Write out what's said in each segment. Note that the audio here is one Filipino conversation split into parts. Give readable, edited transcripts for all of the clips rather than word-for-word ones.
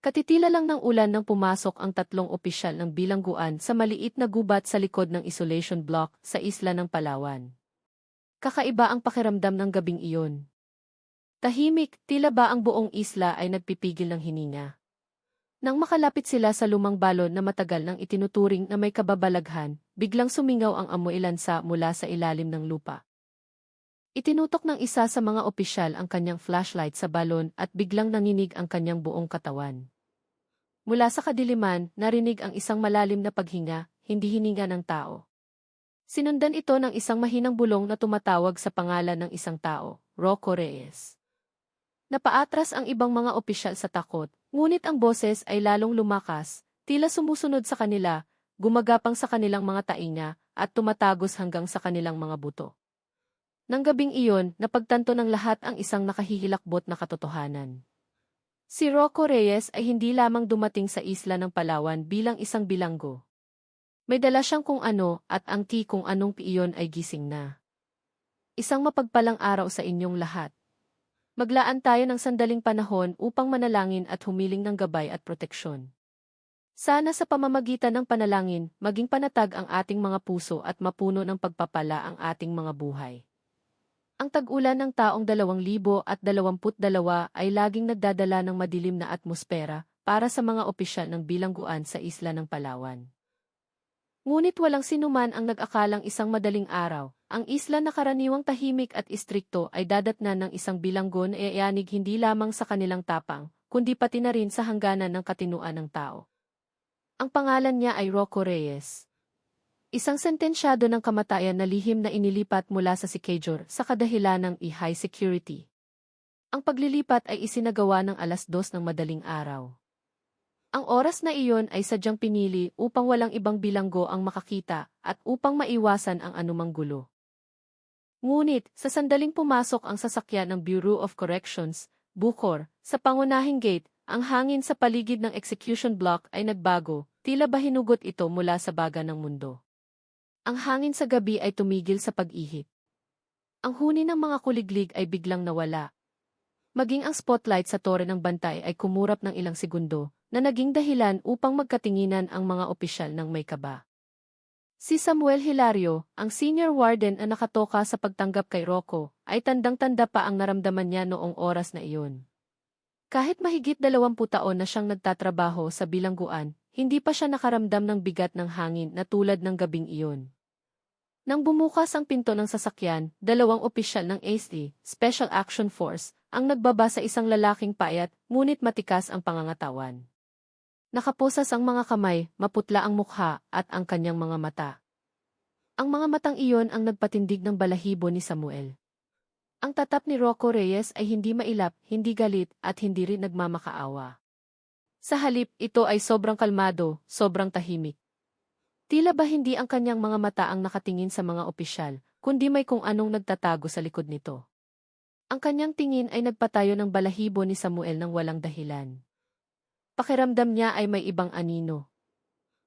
Katitila lang ng ulan nang pumasok ang tatlong opisyal ng bilangguan sa maliit na gubat sa likod ng isolation block sa isla ng Palawan. Kakaiba ang pakiramdam ng gabing iyon. Tahimik, tila ba ang buong isla ay nagpipigil ng hininga. Nang makalapit sila sa lumang balon na matagal nang itinuturing na may kababalaghan, biglang sumingaw ang amoy lansa mula sa ilalim ng lupa. Itinutok ng isa sa mga opisyal ang kanyang flashlight sa balon at biglang nanginig ang kanyang buong katawan. Mula sa kadiliman, narinig ang isang malalim na paghinga, hindi hininga ng tao. Sinundan ito ng isang mahinang bulong na tumatawag sa pangalan ng isang tao, Rocco Reyes. Napaatras ang ibang mga opisyal sa takot, ngunit ang boses ay lalong lumakas, tila sumusunod sa kanila, gumagapang sa kanilang mga tainga, at tumatagos hanggang sa kanilang mga buto. Nang gabing iyon, napagtanto ng lahat ang isang nakahihilakbot na katotohanan. Si Rocco Reyes ay hindi lamang dumating sa isla ng Palawan bilang isang bilanggo. May dala siyang kung ano at ang kung anong iyon ay gising na. Isang mapagpalang araw sa inyong lahat. Maglaan tayo ng sandaling panahon upang manalangin at humiling ng gabay at proteksyon. Sana sa pamamagitan ng panalangin, maging panatag ang ating mga puso at mapuno ng pagpapala ang ating mga buhay. Ang tag-ulan ng taong 2022 ay laging nagdadala ng madilim na atmosfera para sa mga opisyal ng bilangguan sa isla ng Palawan. Ngunit walang sinuman ang nag-akalang isang madaling araw, ang isla na karaniwang tahimik at istrikto ay dadatnan ng isang bilanggo na iayanig hindi lamang sa kanilang tapang, kundi pati na rin sa hangganan ng katinuan ng tao. Ang pangalan niya ay Rocco Reyes. Isang sentensyado ng kamatayan na lihim na inilipat mula sa Sikajor sa kadahilan ng high security. Ang paglilipat ay isinagawa ng 2:00 ng madaling araw. Ang oras na iyon ay sadyang pinili upang walang ibang bilanggo ang makakita at upang maiwasan ang anumang gulo. Ngunit, sa sandaling pumasok ang sasakyan ng Bureau of Corrections, BUCOR, sa pangunahing gate, ang hangin sa paligid ng execution block ay nagbago, tila ba hinugot ito mula sa baga ng mundo. Ang hangin sa gabi ay tumigil sa pag-ihip. Ang huni ng mga kuliglig ay biglang nawala. Maging ang spotlight sa tore ng bantay ay kumurap ng ilang segundo, na naging dahilan upang magkatinginan ang mga opisyal ng may kaba. Si Samuel Hilario, ang senior warden na nakatoka sa pagtanggap kay Rocco, ay tandang-tanda pa ang naramdaman niya noong oras na iyon. Kahit mahigit 20 taon na siyang nagtatrabaho sa bilangguan, hindi pa siya nakaramdam ng bigat ng hangin na tulad ng gabing iyon. Nang bumukas ang pinto ng sasakyan, 2 opisyal ng ASD, Special Action Force, ang nagbaba sa isang lalaking payat, ngunit matikas ang pangangatawan. Nakaposas ang mga kamay, maputla ang mukha, at ang kanyang mga mata. Ang mga matang iyon ang nagpatindig ng balahibo ni Samuel. Ang tatap ni Rocco Reyes ay hindi mailap, hindi galit, at hindi rin nagmamakaawa. Sa halip, ito ay sobrang kalmado, sobrang tahimik. Tila ba hindi ang kanyang mga mata ang nakatingin sa mga opisyal, kundi may kung anong nagtatago sa likod nito. Ang kanyang tingin ay nagpatayo ng balahibo ni Samuel ng walang dahilan. Pakiramdam niya ay may ibang anino.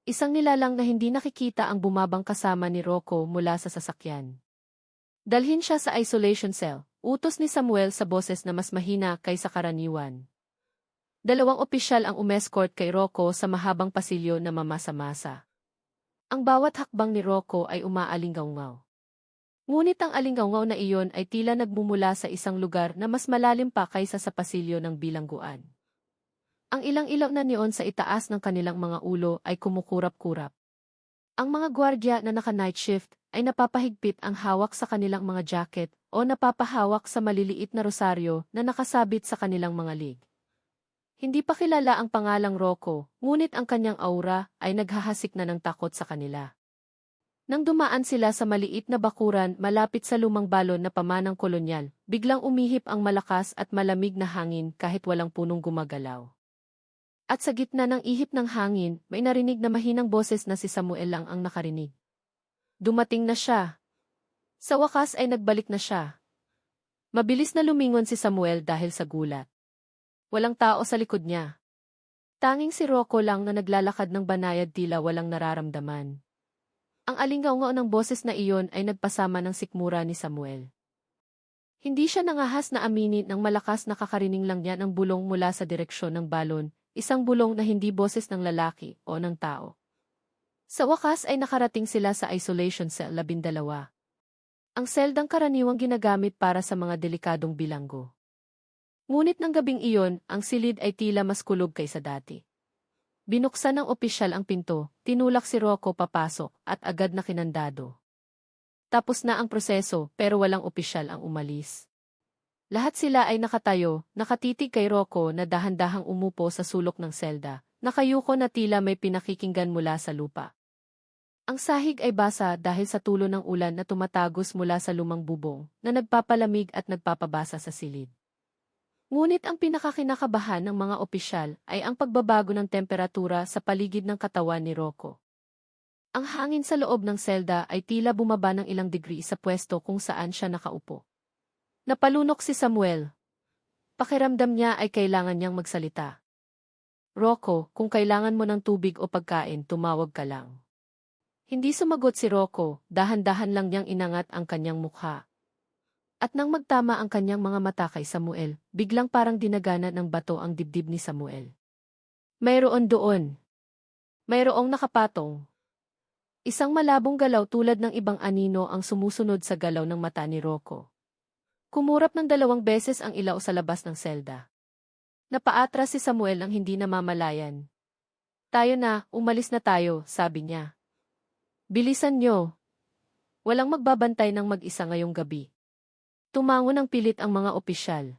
Isang nilalang na hindi nakikita ang bumabang kasama ni Rocco mula sa sasakyan. Dalhin siya sa isolation cell, utos ni Samuel sa boses na mas mahina kaysa karaniwan. 2 opisyal ang umescort kay Rocco sa mahabang pasilyo na mamasa-masa. Ang bawat hakbang ni Rocco ay umaalingaw-ngaw. Ngunit ang alingaw-ngaw na iyon ay tila nagmumula sa isang lugar na mas malalim pa kaysa sa pasilyo ng bilangguan. Ang ilang ilaw na neon sa itaas ng kanilang mga ulo ay kumukurap-kurap. Ang mga gwardya na naka-night shift ay napapahigpit ang hawak sa kanilang mga jacket o napapahawak sa maliliit na rosaryo na nakasabit sa kanilang mga lig. Hindi pa kilala ang pangalang Rocco, ngunit ang kanyang aura ay naghahasik na ng takot sa kanila. Nang dumaan sila sa maliit na bakuran malapit sa lumang balon na pamanang kolonyal, biglang umihip ang malakas at malamig na hangin kahit walang punong gumagalaw. At sa gitna ng ihip ng hangin, may narinig na mahinang boses na si Samuel lang ang nakarinig. Dumating na siya. Sa wakas ay nagbalik na siya. Mabilis na lumingon si Samuel dahil sa gulat. Walang tao sa likod niya. Tanging si Rocco lang na naglalakad ng banayad tila walang nararamdaman. Ang alingaw-ngaw ng boses na iyon ay nagpasama ng sikmura ni Samuel. Hindi siya nangahas na aminin nang malakas na kakarining lang niya ng bulong mula sa direksyon ng balon, isang bulong na hindi boses ng lalaki o ng tao. Sa wakas ay nakarating sila sa isolation cell 12. Ang seldang karaniwang ginagamit para sa mga delikadong bilanggo. Ngunit ng gabing iyon, ang silid ay tila mas kulob kaysa dati. Binuksan ng opisyal ang pinto, tinulak si Rocco papasok at agad na kinandado. Tapos na ang proseso pero walang opisyal ang umalis. Lahat sila ay nakatayo, nakatitig kay Rocco na dahan-dahang umupo sa sulok ng selda, nakayuko na tila may pinakikinggan mula sa lupa. Ang sahig ay basa dahil sa tulo ng ulan na tumatagos mula sa lumang bubong na nagpapalamig at nagpapabasa sa silid. Ngunit ang pinakakinakabahan ng mga opisyal ay ang pagbabago ng temperatura sa paligid ng katawan ni Rocco. Ang hangin sa loob ng selda ay tila bumaba ng ilang degree sa pwesto kung saan siya nakaupo. Napalunok si Samuel. Pakiramdam niya ay kailangan niyang magsalita. Rocco, kung kailangan mo ng tubig o pagkain, tumawag ka lang. Hindi sumagot si Rocco, dahan-dahan lang niyang inangat ang kanyang mukha. At nang magtama ang kanyang mga mata kay Samuel, biglang parang dinagana ng bato ang dibdib ni Samuel. Mayroon doon. Mayroong nakapatong. Isang malabong galaw tulad ng ibang anino ang sumusunod sa galaw ng mata ni Rocco. Kumurap ng 2 beses ang ilaw sa labas ng selda. Napaatras si Samuel ang hindi namamalayan. Tayo na, umalis na tayo, sabi niya. Bilisan niyo. Walang magbabantay ng mag-isa ngayong gabi. Tumango ng pilit ang mga opisyal.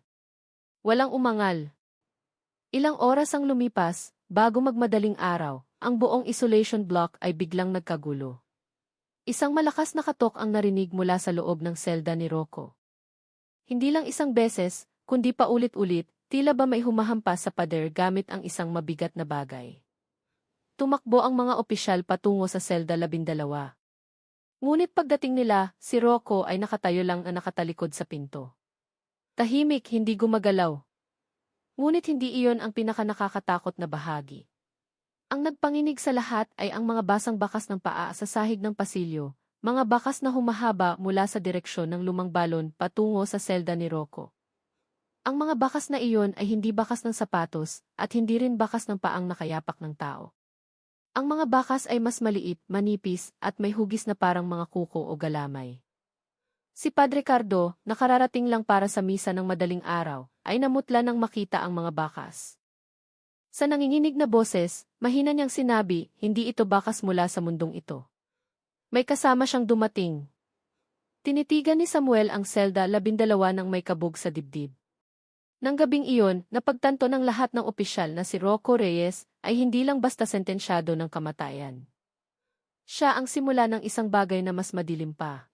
Walang umangal. Ilang oras ang lumipas, bago magmadaling araw, ang buong isolation block ay biglang nagkagulo. Isang malakas na katok ang narinig mula sa loob ng selda ni Rocco. Hindi lang isang beses, kundi pa ulit-ulit, tila ba may humahampas sa pader gamit ang isang mabigat na bagay. Tumakbo ang mga opisyal patungo sa selda 12. Ngunit pagdating nila, si Rocco ay nakatayo lang na nakatalikod sa pinto. Tahimik, hindi gumagalaw. Ngunit hindi iyon ang pinakanakakatakot na bahagi. Ang nagpanginig sa lahat ay ang mga basang bakas ng paa sa sahig ng pasilyo, mga bakas na humahaba mula sa direksyon ng lumang balon patungo sa selda ni Rocco. Ang mga bakas na iyon ay hindi bakas ng sapatos at hindi rin bakas ng paang nakayapak ng tao. Ang mga bakas ay mas maliit, manipis, at may hugis na parang mga kuko o galamay. Si Padre Cardo, nakararating lang para sa misa ng madaling araw, ay namutla nang makita ang mga bakas. Sa nanginginig na boses, mahina niyang sinabi, hindi ito bakas mula sa mundong ito. May kasama siyang dumating. Tinitigan ni Samuel ang selda 12 nang may kabog sa dibdib. Nang gabing iyon, napagtanto ng lahat ng opisyal na si Rocco Reyes ay hindi lang basta sentensyado ng kamatayan. Siya ang simula ng isang bagay na mas madilim pa.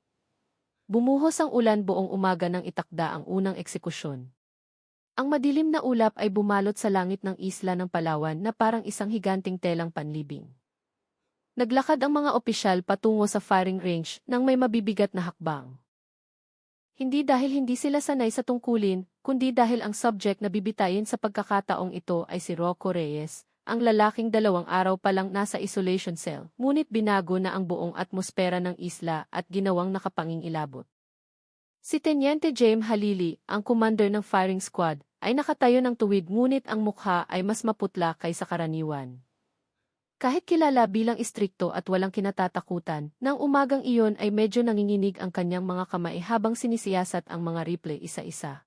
Bumuhos ang ulan buong umaga nang itakda ang unang eksekusyon. Ang madilim na ulap ay bumalot sa langit ng isla ng Palawan na parang isang higanting telang panlibing. Naglakad ang mga opisyal patungo sa firing range nang may mabibigat na hakbang. Hindi dahil hindi sila sanay sa tungkulin, kundi dahil ang subject na bibitayin sa pagkakataong ito ay si Rocco Reyes, ang lalaking 2 araw pa lang nasa isolation cell, ngunit binago na ang buong atmosfera ng isla at ginawang nakapanging-ilabot. Si Teniente James Halili, ang commander ng firing squad, ay nakatayo ng tuwid ngunit ang mukha ay mas maputla kaysa karaniwan. Kahit kilala bilang istrikto at walang kinatatakutan, nang umagang iyon ay medyo nanginginig ang kanyang mga kamay habang sinisiyasat ang mga rifle isa-isa.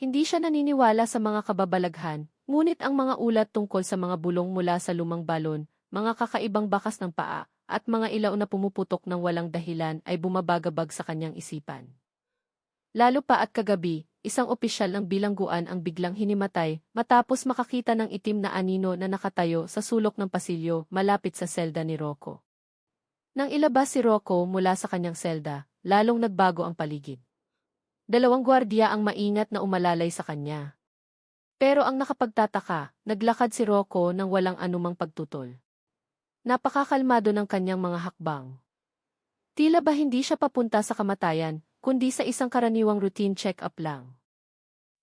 Hindi siya naniniwala sa mga kababalaghan, ngunit ang mga ulat tungkol sa mga bulong mula sa lumang balon, mga kakaibang bakas ng paa, at mga ilaw na pumuputok ng walang dahilan ay bumabagabag sa kanyang isipan. Lalo pa at kagabi, isang opisyal ng bilangguan ang biglang hinimatay matapos makakita ng itim na anino na nakatayo sa sulok ng pasilyo malapit sa selda ni Rocco. Nang ilabas si Rocco mula sa kanyang selda, lalong nagbago ang paligid. 2 gwardiya ang maingat na umalalay sa kanya. Pero ang nakapagtataka, naglakad si Rocco nang walang anumang pagtutol. Napakakalmado ng kanyang mga hakbang. Tila ba hindi siya papunta sa kamatayan, kundi sa isang karaniwang routine check-up lang.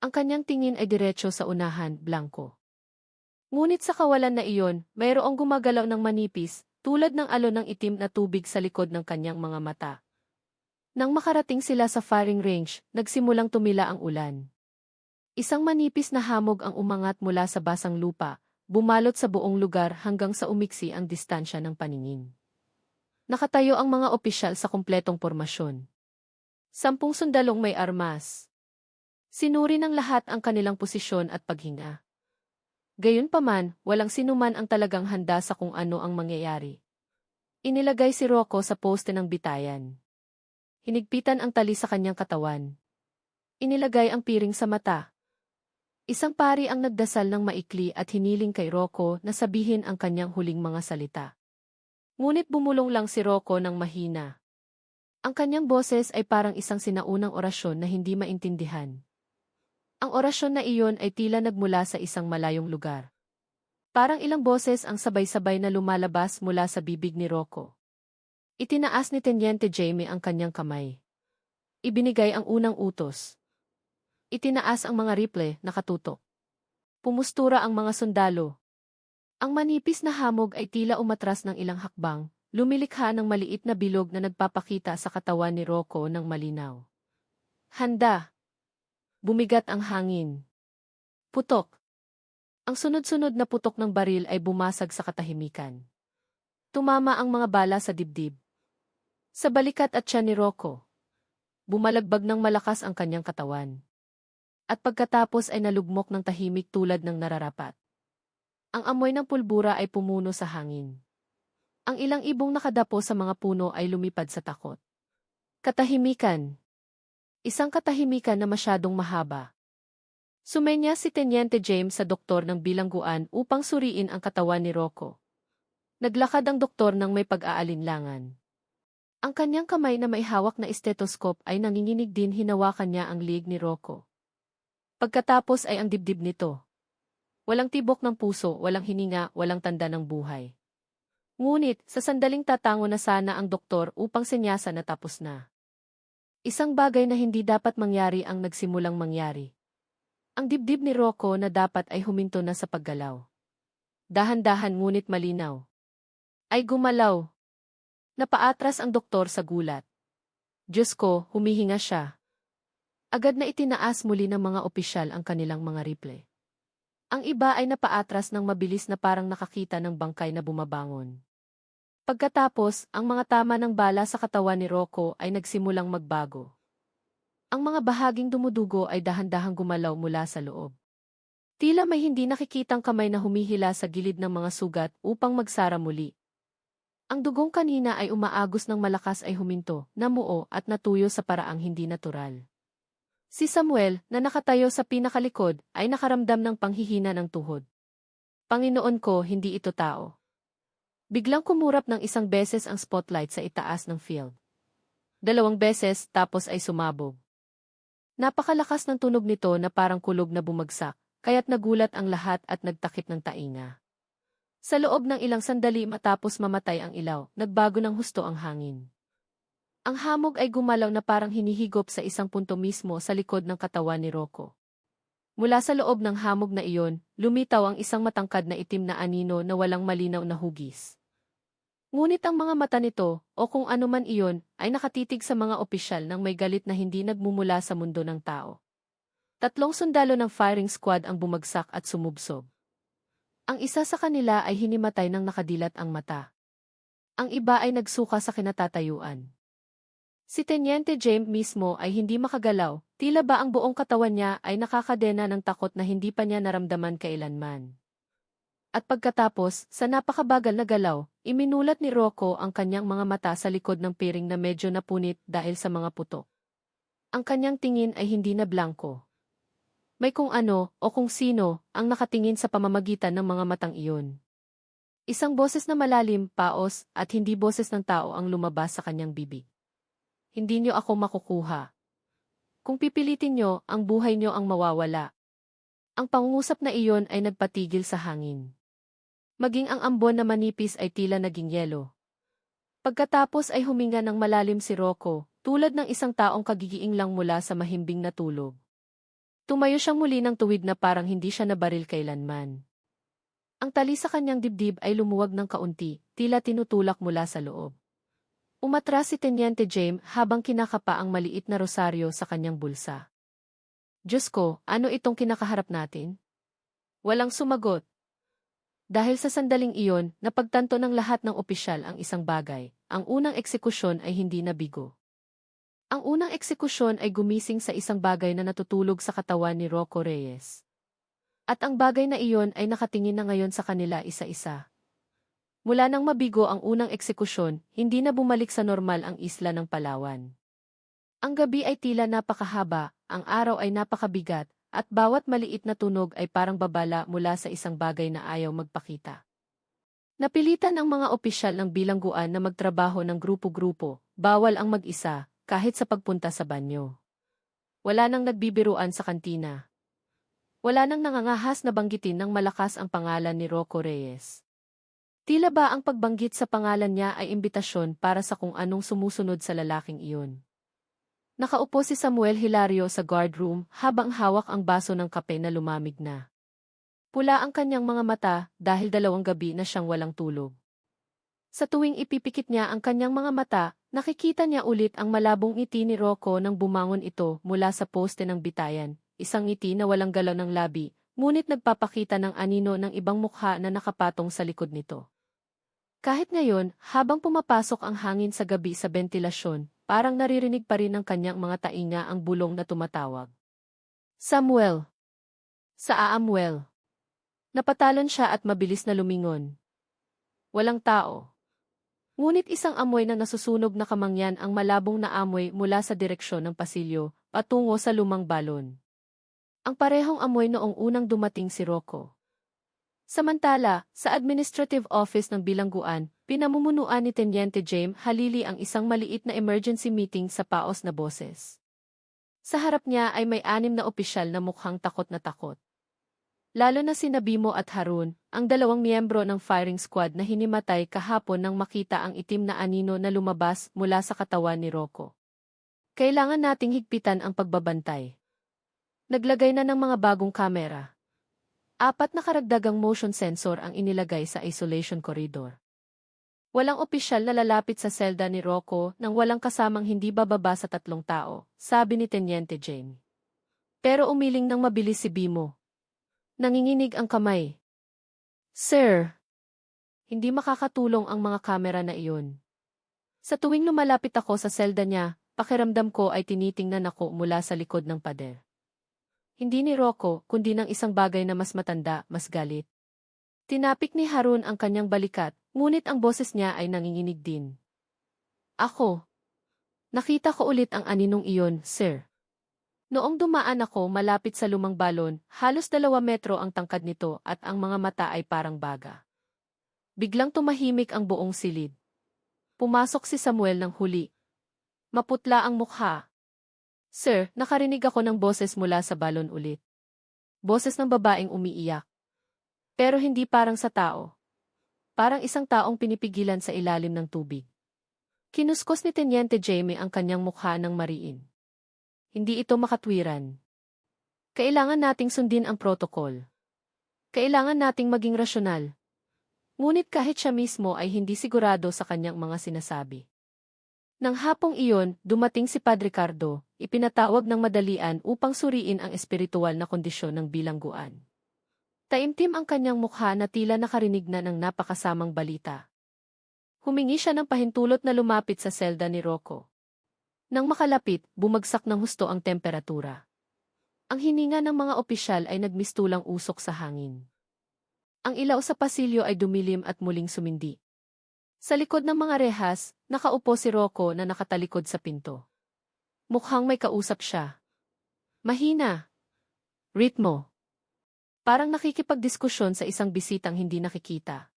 Ang kanyang tingin ay diretso sa unahan, blanko. Ngunit sa kawalan na iyon, mayroong gumagalaw ng manipis, tulad ng alon ng itim na tubig sa likod ng kanyang mga mata. Nang makarating sila sa firing range, nagsimulang tumila ang ulan. Isang manipis na hamog ang umangat mula sa basang lupa, bumalot sa buong lugar hanggang sa umiksi ang distansya ng paningin. Nakatayo ang mga opisyal sa kumpletong pormasyon. 10 sundalong may armas. Sinuri ng lahat ang kanilang posisyon at paghinga. Gayunpaman, walang sinuman ang talagang handa sa kung ano ang mangyayari. Inilagay si Rocco sa poste ng bitayan. Hinigpitan ang tali sa kanyang katawan. Inilagay ang piring sa mata. Isang pari ang nagdasal ng maikli at hiniling kay Rocco na sabihin ang kanyang huling mga salita. Ngunit bumulong lang si Rocco ng mahina. Ang kanyang boses ay parang isang sinaunang orasyon na hindi maintindihan. Ang orasyon na iyon ay tila nagmula sa isang malayong lugar. Parang ilang boses ang sabay-sabay na lumalabas mula sa bibig ni Rocco. Itinaas ni Teniente Jaime ang kanyang kamay. Ibinigay ang unang utos. Itinaas ang mga rifle, nakatutok. Pumustura ang mga sundalo. Ang manipis na hamog ay tila umatras ng ilang hakbang, lumilikha ng maliit na bilog na nagpapakita sa katawan ni Rocco ng malinaw. Handa! Bumigat ang hangin. Putok! Ang sunod-sunod na putok ng baril ay bumasag sa katahimikan. Tumama ang mga bala sa dibdib. Sa balikat at tiyan ni Rocco. Bumalagbag ng malakas ang kanyang katawan. At pagkatapos ay nalugmok ng tahimik tulad ng nararapat. Ang amoy ng pulbura ay pumuno sa hangin. Ang ilang ibong nakadapo sa mga puno ay lumipad sa takot. Katahimikan. Isang katahimikan na masyadong mahaba. Sumenya si Teniente James sa doktor ng bilangguan upang suriin ang katawan ni Rocco. Naglakad ang doktor ng may pag-aalinlangan. Ang kanyang kamay na may hawak na stethoscope ay nanginginig din, hinawakan niya ang liig ni Rocco. Pagkatapos ay ang dibdib nito. Walang tibok ng puso, walang hininga, walang tanda ng buhay. Ngunit, sa sandaling tatango na sana ang doktor upang senyasa na tapos na. Isang bagay na hindi dapat mangyari ang nagsimulang mangyari. Ang dibdib ni Rocco na dapat ay huminto na sa paggalaw. Dahan-dahan ngunit malinaw. Ay gumalaw. Napaatras ang doktor sa gulat. Diyos ko, humihinga siya. Agad na itinaas muli ng mga opisyal ang kanilang mga rifle. Ang iba ay napaatras ng mabilis na parang nakakita ng bangkay na bumabangon. Pagkatapos, ang mga tama ng bala sa katawan ni Rocco ay nagsimulang magbago. Ang mga bahaging dumudugo ay dahan-dahang gumalaw mula sa loob. Tila may hindi nakikitang kamay na humihila sa gilid ng mga sugat upang magsara muli. Ang dugong kanina ay umaagos ng malakas ay huminto, namuo at natuyo sa paraang hindi natural. Si Samuel, na nakatayo sa pinakalikod, ay nakaramdam ng panghihina ng tuhod. Panginoon ko, hindi ito tao. Biglang kumurap ng isang beses ang spotlight sa itaas ng field. 2 beses, tapos ay sumabog. Napakalakas ng tunog nito na parang kulog na bumagsak, kaya't nagulat ang lahat at nagtakip ng tainga. Sa loob ng ilang sandali matapos mamatay ang ilaw, nagbago ng husto ang hangin. Ang hamog ay gumalaw na parang hinihigop sa isang punto mismo sa likod ng katawan ni Rocco. Mula sa loob ng hamog na iyon, lumitaw ang isang matangkad na itim na anino na walang malinaw na hugis. Ngunit ang mga mata nito, o kung ano man iyon, ay nakatitig sa mga opisyal ng may galit na hindi nagmumula sa mundo ng tao. 3 sundalo ng firing squad ang bumagsak at sumubsob. Ang isa sa kanila ay hinimatay ng nakadilat ang mata. Ang iba ay nagsuka sa kinatatayuan. Si Teniente James mismo ay hindi makagalaw, tila ba ang buong katawan niya ay nakakadena ng takot na hindi pa niya naramdaman kailanman. At pagkatapos, sa napakabagal na galaw, iminulat ni Rocco ang kanyang mga mata sa likod ng piring na medyo napunit dahil sa mga putok. Ang kanyang tingin ay hindi na blanko. May kung ano o kung sino ang nakatingin sa pamamagitan ng mga matang iyon. Isang boses na malalim, paos, at hindi boses ng tao ang lumabas sa kanyang bibig. Hindi niyo ako makukuha. Kung pipilitin niyo, ang buhay niyo ang mawawala. Ang pangungusap na iyon ay nagpatigil sa hangin. Maging ang ambon na manipis ay tila naging yelo. Pagkatapos ay huminga ng malalim si Rocco, tulad ng isang taong kagigiing lang mula sa mahimbing na tulog. Tumayo siyang muli ng tuwid na parang hindi siya nabaril kailanman. Ang tali sa kanyang dibdib ay lumuwag ng kaunti, tila tinutulak mula sa loob. Umatras si Teniente James habang kinakapa ang maliit na rosaryo sa kanyang bulsa. Diyos ko, ano itong kinakaharap natin? Walang sumagot. Dahil sa sandaling iyon, napagtanto ng lahat ng opisyal ang isang bagay, ang unang eksekusyon ay hindi nabigo. Ang unang eksekusyon ay gumising sa isang bagay na natutulog sa katawan ni Rocco Reyes. At ang bagay na iyon ay nakatingin na ngayon sa kanila isa-isa. Mula nang mabigo ang unang eksekusyon, hindi na bumalik sa normal ang isla ng Palawan. Ang gabi ay tila napakahaba, ang araw ay napakabigat, at bawat maliit na tunog ay parang babala mula sa isang bagay na ayaw magpakita. Napilitan ang mga opisyal ng bilangguan na magtrabaho ng grupo-grupo, bawal ang mag-isa, kahit sa pagpunta sa banyo. Wala nang nagbibiruan sa kantina. Wala nang nangangahas na banggitin ng malakas ang pangalan ni Rocco Reyes. Tila ba ang pagbanggit sa pangalan niya ay imbitasyon para sa kung anong sumusunod sa lalaking iyon. Nakaupo si Samuel Hilario sa guard room habang hawak ang baso ng kape na lumamig na. Pula ang kanyang mga mata dahil 2 gabi na siyang walang tulog. Sa tuwing ipipikit niya ang kanyang mga mata, nakikita niya ulit ang malabong ngiti ni Rocco nang bumangon ito mula sa poste ng bitayan, isang ngiti na walang galaw ng labi, ngunit nagpapakita ng anino ng ibang mukha na nakapatong sa likod nito. Kahit ngayon, habang pumapasok ang hangin sa gabi sa bentilasyon, parang naririnig pa rin ng kanyang mga tainga ang bulong na tumatawag. Samuel! Sa Aamuel! Napatalon siya at mabilis na lumingon. Walang tao. Ngunit isang amoy na nasusunog na kamangyan ang malabong na amoy mula sa direksyon ng pasilyo, patungo sa lumang balon. Ang parehong amoy noong unang dumating si Rocco. Samantala, sa administrative office ng bilangguan, pinamumunuan ni Teniente James Halili ang isang maliit na emergency meeting sa paos na boses. Sa harap niya ay may 6 na opisyal na mukhang takot na takot. Lalo na sina Bimo at Harun, ang 2 miyembro ng firing squad na hinimatay kahapon nang makita ang itim na anino na lumabas mula sa katawan ni Rocco. Kailangan nating higpitan ang pagbabantay. Naglagay na ng mga bagong kamera. 4 na karagdagang motion sensor ang inilagay sa isolation corridor. Walang opisyal na lalapit sa selda ni Rocco nang walang kasamang hindi bababa sa 3 tao, sabi ni Teniente James. Pero umiling ng mabilis si Bimo. Nanginginig ang kamay. Sir! Hindi makakatulong ang mga kamera na iyon. Sa tuwing lumalapit ako sa selda niya, pakiramdam ko ay tinitingnan ako mula sa likod ng pader. Hindi ni Rocco, kundi ng isang bagay na mas matanda, mas galit. Tinapik ni Harun ang kanyang balikat, ngunit ang boses niya ay nanginginig din. Ako. Nakita ko ulit ang aninong iyon, sir. Noong dumaan ako malapit sa lumang balon, halos 2 metro ang tangkad nito at ang mga mata ay parang baga. Biglang tumahimik ang buong silid. Pumasok si Samuel ng huli. Maputla ang mukha. Sir, nakarinig ako ng boses mula sa balon ulit. Boses ng babaeng umiiyak. Pero hindi parang sa tao. Parang isang taong pinipigilan sa ilalim ng tubig. Kinuskos ni Teniente Jaime ang kanyang mukha ng mariin. Hindi ito makatwiran. Kailangan nating sundin ang protokol. Kailangan nating maging rasyonal. Ngunit kahit siya mismo ay hindi sigurado sa kanyang mga sinasabi. Nang hapong iyon, dumating si Padre Cardo, ipinatawag ng madalian upang suriin ang espiritual na kondisyon ng bilangguan. Taimtim ang kanyang mukha na tila nakarinig na ng napakasamang balita. Humingi siya ng pahintulot na lumapit sa selda ni Rocco. Nang makalapit, bumagsak ng husto ang temperatura. Ang hininga ng mga opisyal ay nagmistulang usok sa hangin. Ang ilaw sa pasilyo ay dumilim at muling sumindi. Sa likod ng mga rehas, nakaupo si Rocco na nakatalikod sa pinto. Mukhang may kausap siya. Mahina. Ritmo. Parang nakikipagdiskusyon sa isang bisitang hindi nakikita.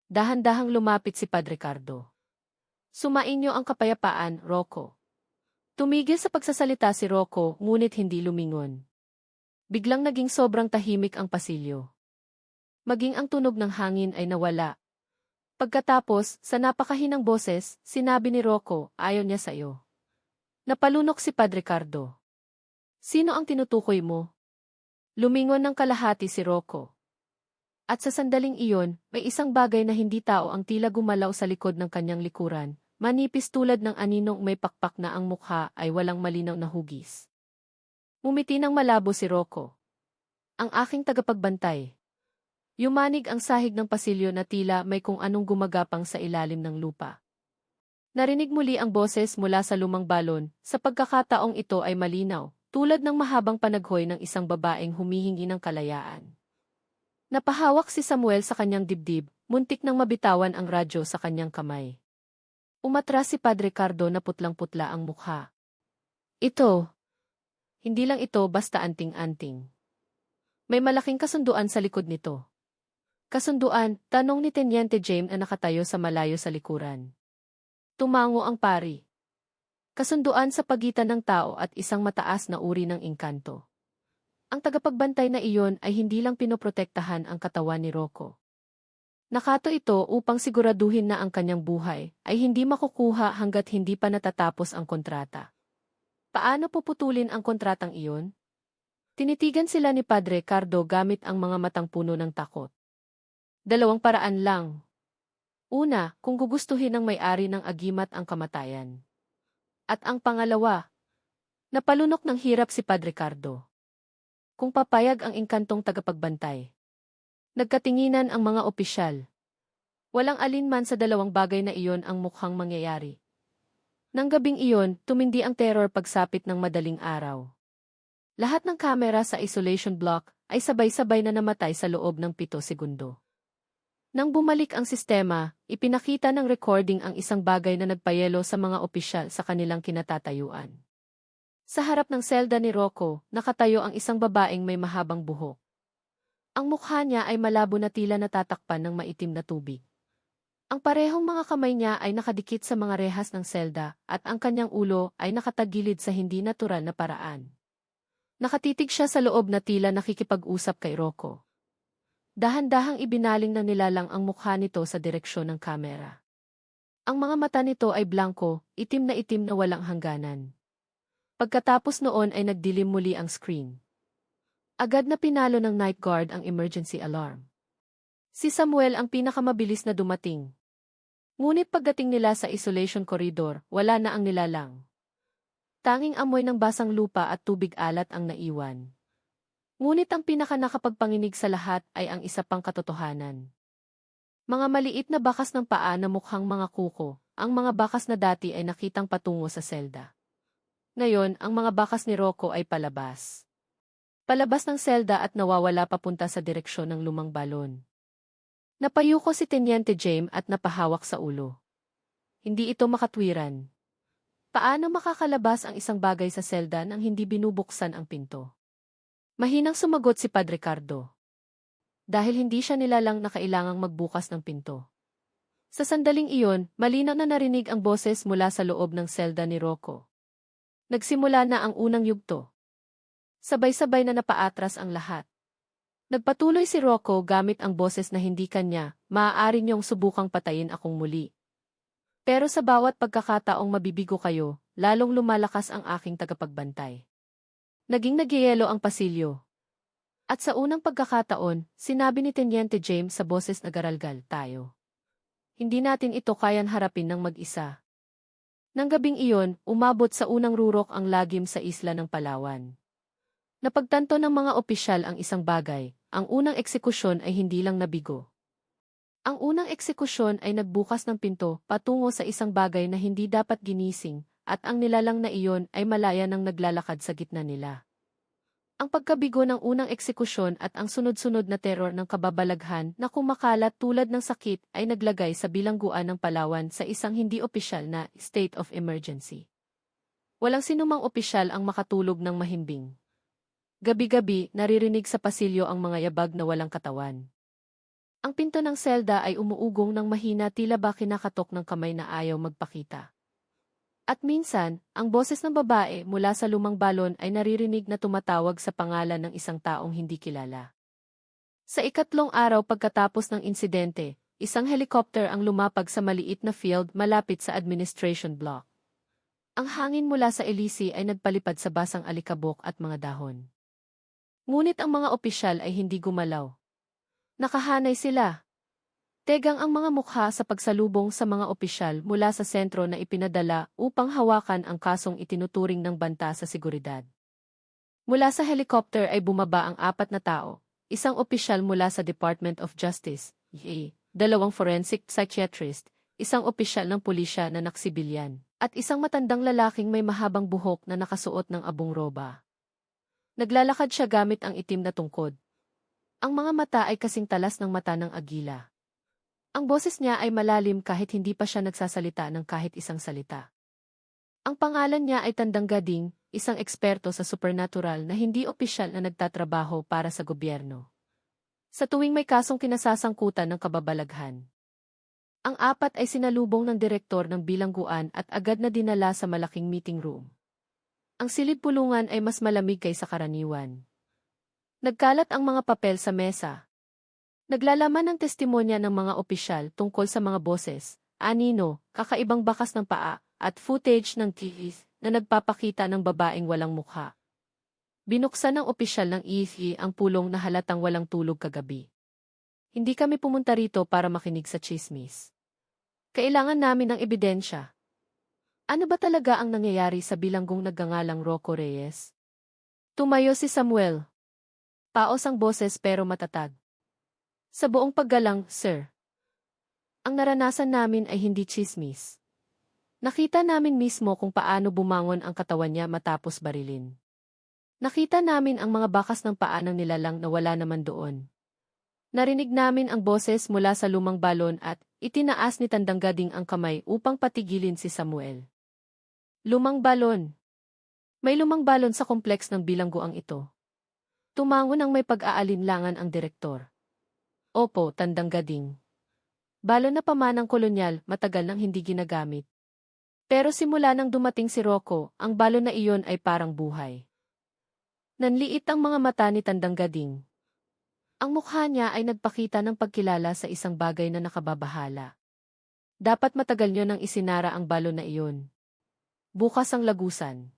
Dahan-dahang lumapit si Padre Cardo. Sumainyo ang kapayapaan, Rocco. Tumigil sa pagsasalita si Rocco, ngunit hindi lumingon. Biglang naging sobrang tahimik ang pasilyo. Maging ang tunog ng hangin ay nawala. Pagkatapos, sa napakahinang boses, sinabi ni Rocco, ayaw niya sa iyo. Napalunok si Padre Cardo. Sino ang tinutukoy mo? Lumingon ng kalahati si Rocco. At sa sandaling iyon, may isang bagay na hindi tao ang tila gumalaw sa likod ng kanyang likuran, manipis tulad ng aninong may pakpak na ang mukha ay walang malinaw na hugis. Ngumiti ng malabo si Rocco. Ang aking tagapagbantay. Yumanig ang sahig ng pasilyo na tila may kung anong gumagapang sa ilalim ng lupa. Narinig muli ang boses mula sa lumang balon, sa pagkakataong ito ay malinaw, tulad ng mahabang panaghoy ng isang babaeng humihingi ng kalayaan. Napahawak si Samuel sa kanyang dibdib, muntik nang mabitawan ang radyo sa kanyang kamay. Umatras si Padre Cardo na putlang-putla ang mukha. Ito. Hindi lang ito basta anting-anting. May malaking kasunduan sa likod nito. Kasunduan, tanong ni Teniente James na nakatayo sa malayo sa likuran. Tumango ang pari. Kasunduan sa pagitan ng tao at isang mataas na uri ng engkanto. Ang tagapagbantay na iyon ay hindi lang pinoprotektahan ang katawan ni Rocco. Nakato ito upang siguraduhin na ang kanyang buhay ay hindi makukuha hanggat hindi pa natatapos ang kontrata. Paano puputulin ang kontratang iyon? Tinitigan sila ni Padre Cardo gamit ang mga matang puno ng takot. Dalawang paraan lang. Una, kung gugustuhin ng may-ari ng agimat ang kamatayan. At ang pangalawa, napalunok ng hirap si Padre Cardo. Kung papayag ang engkantong tagapagbantay. Nagkatinginan ang mga opisyal. Walang alinman sa dalawang bagay na iyon ang mukhang mangyayari. Nang gabing iyon, tumindi ang terror pagsapit ng madaling araw. Lahat ng kamera sa isolation block ay sabay-sabay na namatay sa loob ng 7 segundo. Nang bumalik ang sistema, ipinakita ng recording ang isang bagay na nagpayelo sa mga opisyal sa kanilang kinatatayuan. Sa harap ng selda ni Rocco, nakatayo ang isang babaeng may mahabang buhok. Ang mukha niya ay malabo na tila natatakpan ng maitim na tubig. Ang parehong mga kamay niya ay nakadikit sa mga rehas ng selda at ang kanyang ulo ay nakatagilid sa hindi natural na paraan. Nakatitig siya sa loob na tila nakikipag-usap kay Rocco. Dahan-dahang ibinaling ng nilalang ang mukha nito sa direksyon ng kamera. Ang mga mata nito ay blanko, itim na walang hangganan. Pagkatapos noon ay nagdilim muli ang screen. Agad na pinalo ng night guard ang emergency alarm. Si Samuel ang pinakamabilis na dumating. Ngunit pagdating nila sa isolation corridor, wala na ang nilalang. Tanging amoy ng basang lupa at tubig alat ang naiwan. Ngunit ang pinakanakapagpanginig sa lahat ay ang isa pang katotohanan. Mga maliit na bakas ng paa na mukhang mga kuko, ang mga bakas na dati ay nakitang patungo sa selda. Ngayon, ang mga bakas ni Rocco ay palabas. Palabas ng selda at nawawala papunta sa direksyon ng lumang balon. Napayuko si Teniente James at napahawak sa ulo. Hindi ito makatwiran. Paano makakalabas ang isang bagay sa selda nang hindi binubuksan ang pinto? Mahinang sumagot si Padre Cardo. Dahil hindi siya nilalang na kailangang magbukas ng pinto. Sa sandaling iyon, malinaw na narinig ang boses mula sa loob ng selda ni Rocco. Nagsimula na ang unang yugto. Sabay-sabay na napaatras ang lahat. Nagpatuloy si Rocco gamit ang boses na hindi kanya, maaari niyong subukang patayin akong muli. Pero sa bawat pagkakataong mabibigo kayo, lalong lumalakas ang aking tagapagbantay. Naging nagyayelo ang pasilyo. At sa unang pagkakataon, sinabi ni Teniente James sa boses na garalgal, tayo. Hindi natin ito kayan harapin ng mag-isa. Nang gabing iyon, umabot sa unang rurok ang lagim sa isla ng Palawan. Napagtanto ng mga opisyal ang isang bagay, ang unang eksekusyon ay hindi lang nabigo. Ang unang eksekusyon ay nagbukas ng pinto patungo sa isang bagay na hindi dapat ginising, at ang nilalang na iyon ay malaya nang naglalakad sa gitna nila. Ang pagkabigo ng unang eksekusyon at ang sunod-sunod na teror ng kababalaghan na kumakalat tulad ng sakit ay naglagay sa bilangguan ng Palawan sa isang hindi opisyal na state of emergency. Walang sinumang opisyal ang makatulog ng mahimbing. Gabi-gabi, naririnig sa pasilyo ang mga yabag na walang katawan. Ang pinto ng selda ay umuugong ng mahina tila ba kinakatok ng kamay na ayaw magpakita. At minsan, ang boses ng babae mula sa lumang balon ay naririnig na tumatawag sa pangalan ng isang taong hindi kilala. Sa ikatlong araw pagkatapos ng insidente, isang helicopter ang lumapag sa maliit na field malapit sa administration block. Ang hangin mula sa Elysee ay nagpalipad sa basang alikabok at mga dahon. Ngunit ang mga opisyal ay hindi gumalaw. Nakahanay sila. Tegang ang mga mukha sa pagsalubong sa mga opisyal mula sa sentro na ipinadala upang hawakan ang kasong itinuturing ng banta sa seguridad. Mula sa helicopter ay bumaba ang 4 na tao, isang opisyal mula sa Department of Justice, dalawang forensic psychiatrist, isang opisyal ng pulisya na naksibilyan, at isang matandang lalaking may mahabang buhok na nakasuot ng abong roba. Naglalakad siya gamit ang itim na tungkod. Ang mga mata ay kasing talas ng mata ng agila. Ang boses niya ay malalim kahit hindi pa siya nagsasalita ng kahit isang salita. Ang pangalan niya ay Tandang Gading, isang eksperto sa supernatural na hindi opisyal na nagtatrabaho para sa gobyerno. Sa tuwing may kasong kinasasangkutan ng kababalaghan, ang apat ay sinalubong ng direktor ng bilangguan at agad na dinala sa malaking meeting room. Ang silid-pulungan ay mas malamig kaysa karaniwan. Nagkalat ang mga papel sa mesa. Naglalaman ng testimonya ng mga opisyal tungkol sa mga boses, anino, kakaibang bakas ng paa, at footage ng TV na nagpapakita ng babaeng walang mukha. Binuksan ng opisyal ng EFE ang pulong na halatang walang tulog kagabi. Hindi kami pumunta rito para makinig sa chismis. Kailangan namin ng ebidensya. Ano ba talaga ang nangyayari sa bilanggong nagngangalang Rocco Reyes? Tumayo si Samuel. Paos ang boses pero matatag. Sa buong paggalang, sir. Ang naranasan namin ay hindi chismis. Nakita namin mismo kung paano bumangon ang katawan niya matapos barilin. Nakita namin ang mga bakas ng paa ng nilalang na wala naman doon. Narinig namin ang boses mula sa lumang balon at itinaas ni Tandang Gading ang kamay upang patigilin si Samuel. Lumang balon. May lumang balon sa kompleks ng bilangguang ito. Tumango ng may pag-aalinlangan ang direktor. Opo, Tandang Gading. Balon na pamanang kolonyal, matagal nang hindi ginagamit. Pero simula nang dumating si Rocco, ang balon na iyon ay parang buhay. Nanliit ang mga mata ni Tandang Gading. Ang mukha niya ay nagpakita ng pagkilala sa isang bagay na nakababahala. Dapat matagal niyo nang isinara ang balon na iyon. Bukas ang lagusan.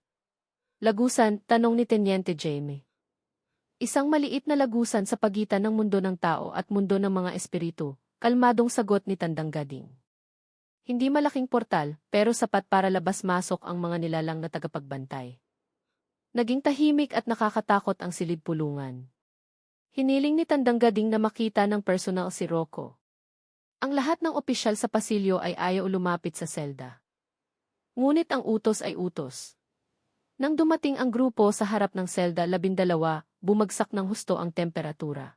Lagusan, tanong ni Teniente Jaime. Isang maliit na lagusan sa pagitan ng mundo ng tao at mundo ng mga espiritu, kalmadong sagot ni Tandang Gading. Hindi malaking portal, pero sapat para labas-masok ang mga nilalang na tagapagbantay. Naging tahimik at nakakatakot ang silid-pulungan. Hiniling ni Tandang Gading na makita ng personal si Rocco. Ang lahat ng opisyal sa pasilyo ay ayaw lumapit sa selda. Ngunit ang utos ay utos. Nang dumating ang grupo sa harap ng selda 12, bumagsak ng husto ang temperatura.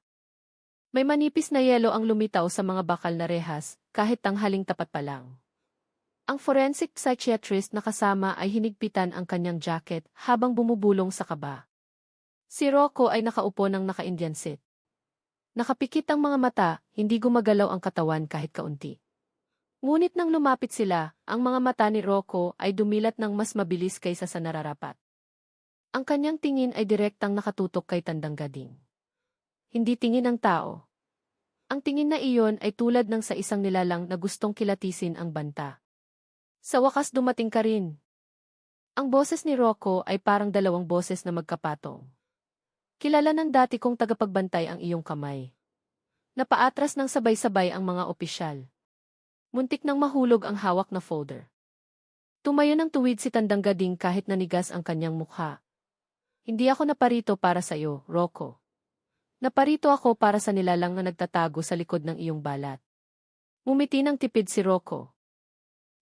May manipis na yelo ang lumitaw sa mga bakal na rehas, kahit tanghaling tapat pa lang. Ang forensic psychiatrist na kasama ay hinigpitan ang kanyang jacket habang bumubulong sa kaba. Si Rocco ay nakaupo ng naka-Indian seat. Nakapikit ang mga mata, hindi gumagalaw ang katawan kahit kaunti. Ngunit nang lumapit sila, ang mga mata ni Rocco ay dumilat ng mas mabilis kaysa sa nararapat. Ang kanyang tingin ay direktang nakatutok kay Tandang Gading. Hindi tingin ng tao. Ang tingin na iyon ay tulad ng sa isang nilalang na gustong kilatisin ang banta. Sa wakas dumating ka rin. Ang boses ni Rocco ay parang dalawang boses na magkapatong. Kilala ng dati kong tagapagbantay ang iyong kamay. Napaatras ng sabay-sabay ang mga opisyal. Muntik nang mahulog ang hawak na folder. Tumayo ng tuwid si Tandang Gading kahit nanigas ang kanyang mukha. Hindi ako naparito para sa iyo, Rocco. Naparito ako para sa nilalang na nagtatago sa likod ng iyong balat. Ngumiti ng tipid si Rocco.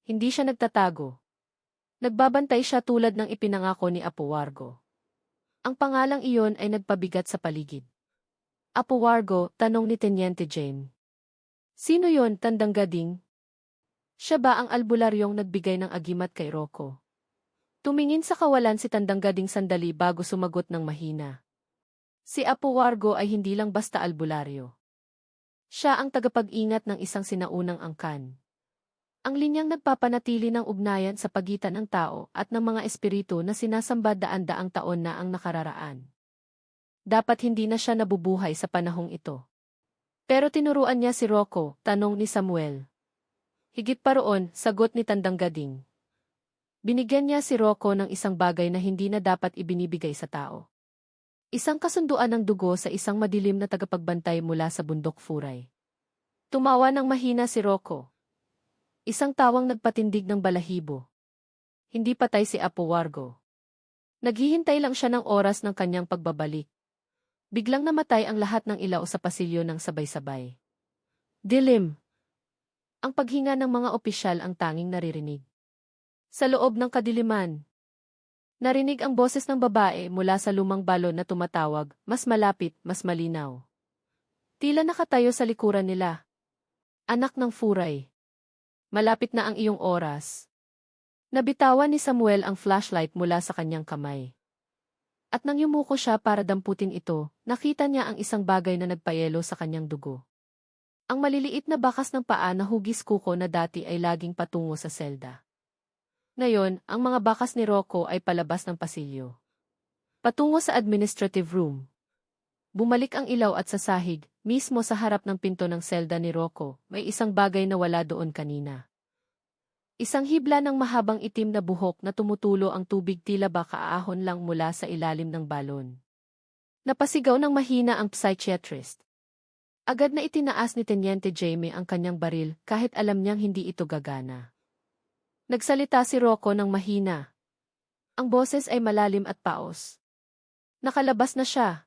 Hindi siya nagtatago. Nagbabantay siya tulad ng ipinangako ni Apo Wargo. Ang pangalang iyon ay nagpabigat sa paligid. Apo Wargo, tanong ni Teniente Jaime. Sino yon, Tandang Gading? Siya ba ang albularyong nagbigay ng agimat kay Rocco? Tumingin sa kawalan si Tandang Gading sandali bago sumagot ng mahina. Si Apo Wargo ay hindi lang basta albularyo. Siya ang tagapag-ingat ng isang sinaunang angkan. Ang linyang nagpapanatili ng ugnayan sa pagitan ng tao at ng mga espiritu na sinasamba daan-daang taon na ang nakararaan. Dapat hindi na siya nabubuhay sa panahong ito. Pero tinuruan niya si Rocco, tanong ni Samuel. Higit pa roon, sagot ni Tandang Gading. Binigyan niya si Rocco ng isang bagay na hindi na dapat ibinibigay sa tao. Isang kasunduan ng dugo sa isang madilim na tagapagbantay mula sa bundok Furay. Tumawa ng mahina si Rocco. Isang tawang nagpatindig ng balahibo. Hindi patay si Apo Wargo. Naghihintay lang siya ng oras ng kanyang pagbabalik. Biglang namatay ang lahat ng ilaw sa pasilyo ng sabay-sabay. Dilim. Ang paghinga ng mga opisyal ang tanging naririnig. Sa loob ng kadiliman, narinig ang boses ng babae mula sa lumang balon na tumatawag, mas malapit, mas malinaw. Tila nakatayo sa likuran nila. Anak ng furay. Malapit na ang iyong oras. Nabitawan ni Samuel ang flashlight mula sa kanyang kamay. At nang yumuko siya para damputin ito, nakita niya ang isang bagay na nagpayelo sa kanyang dugo. Ang maliliit na bakas ng paa na hugis kuko na dati ay laging patungo sa selda. Ngayon, ang mga bakas ni Rocco ay palabas ng pasilyo. Patungo sa administrative room. Bumalik ang ilaw at sa sahig, mismo sa harap ng pinto ng selda ni Rocco, may isang bagay na wala doon kanina. Isang hibla ng mahabang itim na buhok na tumutulo ang tubig tila ba kaahon lang mula sa ilalim ng balon. Napasigaw ng mahina ang psychiatrist. Agad na itinaas ni Teniente Jamie ang kanyang baril kahit alam niyang hindi ito gagana. Nagsalita si Rocco ng mahina. Ang boses ay malalim at paos. Nakalabas na siya.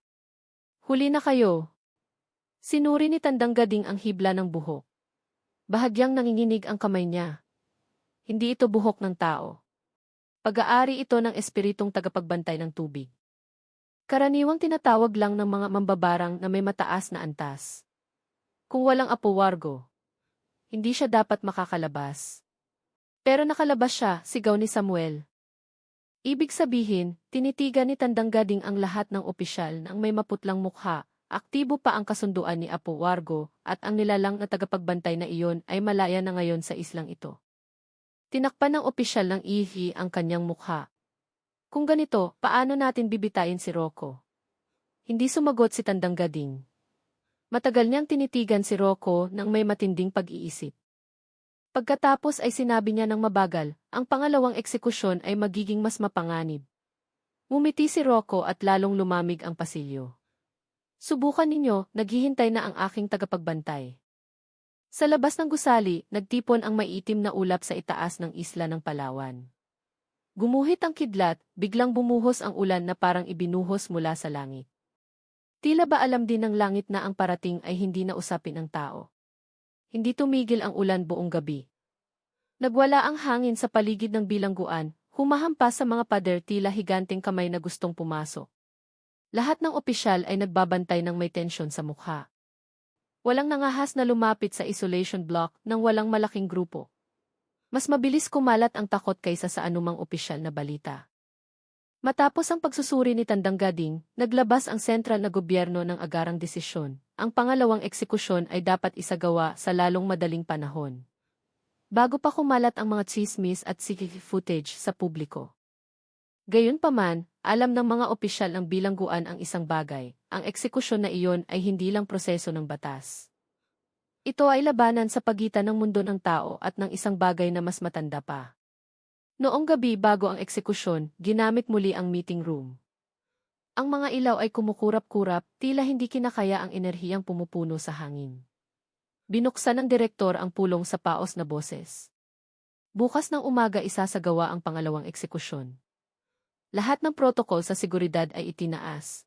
Huli na kayo. Sinuri ni Tandang Gading ang hibla ng buhok. Bahagyang nanginginig ang kamay niya. Hindi ito buhok ng tao. Pag-aari ito ng espiritong tagapagbantay ng tubig. Karaniwang tinatawag lang ng mga mambabarang na may mataas na antas. Kung walang apowargo, hindi siya dapat makakalabas. Pero nakalabas siya, sigaw ni Samuel. Ibig sabihin, tinitigan ni Tandang Gading ang lahat ng opisyal nang may maputlang mukha, aktibo pa ang kasunduan ni Apowargo, at ang nilalang na tagapagbantay na iyon ay malaya na ngayon sa islang ito. Tinakpan ng opisyal ng ihi ang kanyang mukha. Kung ganito, paano natin bibitayin si Rocco? Hindi sumagot si Tandang Gading. Matagal niyang tinitigan si Rocco nang may matinding pag-iisip. Pagkatapos ay sinabi niya ng mabagal, ang pangalawang eksekusyon ay magiging mas mapanganib. Ngumiti si Rocco at lalong lumamig ang pasilyo. Subukan ninyo, naghihintay na ang aking tagapagbantay. Sa labas ng gusali, nagtipon ang maiitim na ulap sa itaas ng isla ng Palawan. Gumuhit ang kidlat, biglang bumuhos ang ulan na parang ibinuhos mula sa langit. Tila ba alam din ng langit na ang parating ay hindi na usapin ng tao. Hindi tumigil ang ulan buong gabi. Nagwala ang hangin sa paligid ng bilangguan, humahampas sa mga pader tila higanteng kamay na gustong pumasok. Lahat ng opisyal ay nagbabantay ng may tensyon sa mukha. Walang nangahas na lumapit sa isolation block nang walang malaking grupo. Mas mabilis kumalat ang takot kaysa sa anumang opisyal na balita. Matapos ang pagsusuri ni Tandang Gading, naglabas ang sentral na gobyerno ng agarang desisyon. Ang pangalawang eksekusyon ay dapat isagawa sa lalong madaling panahon. Bago pa kumalat ang mga chismis at CCTV footage sa publiko. Gayunpaman, alam ng mga opisyal ng bilangguan ang isang bagay, ang eksekusyon na iyon ay hindi lang proseso ng batas. Ito ay labanan sa pagitan ng mundo ng tao at ng isang bagay na mas matanda pa. Noong gabi bago ang eksekusyon, ginamit muli ang meeting room. Ang mga ilaw ay kumukurap-kurap, tila hindi kinakaya ang enerhiyang pumupuno sa hangin. Binuksan ng direktor ang pulong sa paos na boses. Bukas ng umaga isasagawa ang pangalawang eksekusyon. Lahat ng protokol sa seguridad ay itinaas.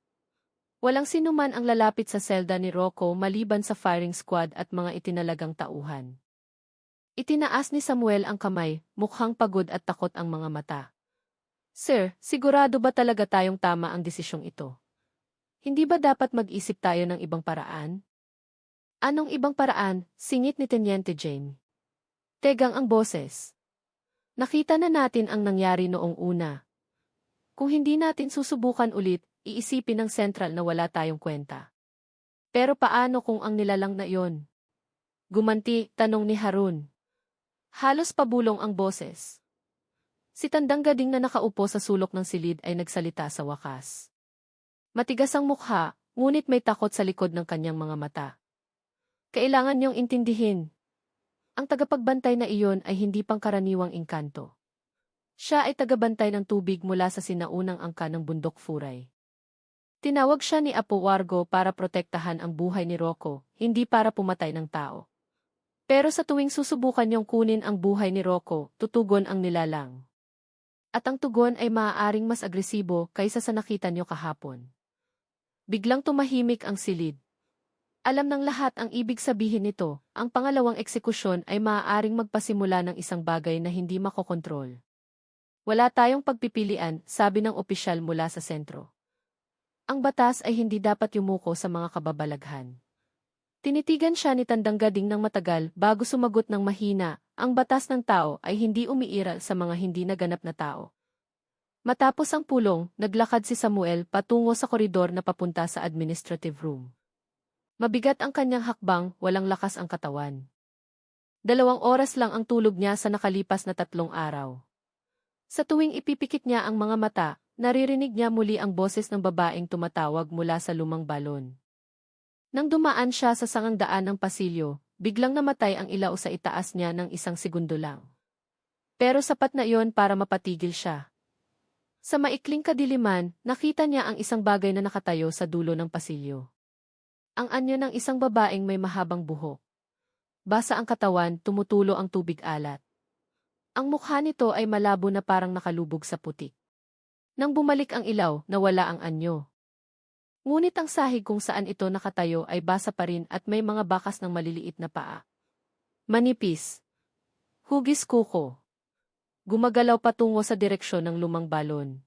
Walang sinuman ang lalapit sa selda ni Rocco maliban sa firing squad at mga itinalagang tauhan. Itinaas ni Samuel ang kamay, mukhang pagod at takot ang mga mata. Sir, sigurado ba talaga tayong tama ang desisyong ito? Hindi ba dapat mag-isip tayo ng ibang paraan? Anong ibang paraan? Singit ni Teniente Jamie. Tegang ang boses. Nakita na natin ang nangyari noong una. Kung hindi natin susubukan ulit, iisipin ng sentral na wala tayong kwenta. Pero paano kung ang nilalang na iyon? Gumanti, tanong ni Harun. Halos pabulong ang boses. Si Tandang Gading na nakaupo sa sulok ng silid ay nagsalita sa wakas. Matigas ang mukha, ngunit may takot sa likod ng kanyang mga mata. Kailangan niyong intindihin. Ang tagapagbantay na iyon ay hindi pangkaraniwang engkanto. Siya ay tagabantay ng tubig mula sa sinaunang angka ng bundok Furay. Tinawag siya ni Apowargo para protektahan ang buhay ni Rocco, hindi para pumatay ng tao. Pero sa tuwing susubukan niyong kunin ang buhay ni Rocco, tutugon ang nilalang. At ang tugon ay maaaring mas agresibo kaysa sa nakita niyo kahapon. Biglang tumahimik ang silid. Alam ng lahat ang ibig sabihin nito, ang pangalawang eksekusyon ay maaaring magpasimula ng isang bagay na hindi makokontrol. Wala tayong pagpipilian, sabi ng opisyal mula sa sentro. Ang batas ay hindi dapat yumuko sa mga kababalaghan. Tinitigan siya ni Tandang Gading ng matagal bago sumagot ng mahina, ang batas ng tao ay hindi umiiral sa mga hindi naganap na tao. Matapos ang pulong, naglakad si Samuel patungo sa koridor na papunta sa administrative room. Mabigat ang kanyang hakbang, walang lakas ang katawan. 2 oras lang ang tulog niya sa nakalipas na 3 araw. Sa tuwing ipipikit niya ang mga mata, naririnig niya muli ang boses ng babaeng tumatawag mula sa lumang balon. Nang dumaan siya sa sangang daan ng pasilyo, biglang namatay ang ilaw sa itaas niya ng 1 segundo lang. Pero sapat na iyon para mapatigil siya. Sa maikling kadiliman, nakita niya ang isang bagay na nakatayo sa dulo ng pasilyo. Ang anyo ng isang babaeng may mahabang buhok. Basa ang katawan, tumutulo ang tubig alat. Ang mukha nito ay malabo na parang nakalubog sa putik. Nang bumalik ang ilaw, nawala ang anyo. Ngunit ang sahig kung saan ito nakatayo ay basa pa rin at may mga bakas ng maliliit na paa. Manipis. Hugis kuko. Gumagalaw patungo sa direksyon ng lumang balon.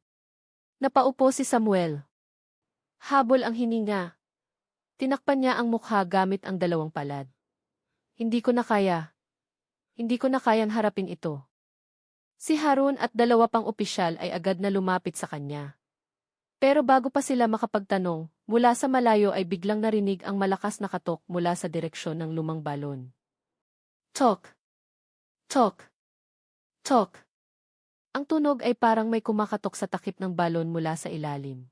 Napaupo si Samuel. Habol ang hininga. Tinakpan niya ang mukha gamit ang 2 palad. Hindi ko na kaya. Hindi ko na kayang harapin ito. Si Harun at 2 pang opisyal ay agad na lumapit sa kanya. Pero bago pa sila makapagtanong, mula sa malayo ay biglang narinig ang malakas na katok mula sa direksyon ng lumang balon. Tok! Tok! Tok! Ang tunog ay parang may kumakatok sa takip ng balon mula sa ilalim.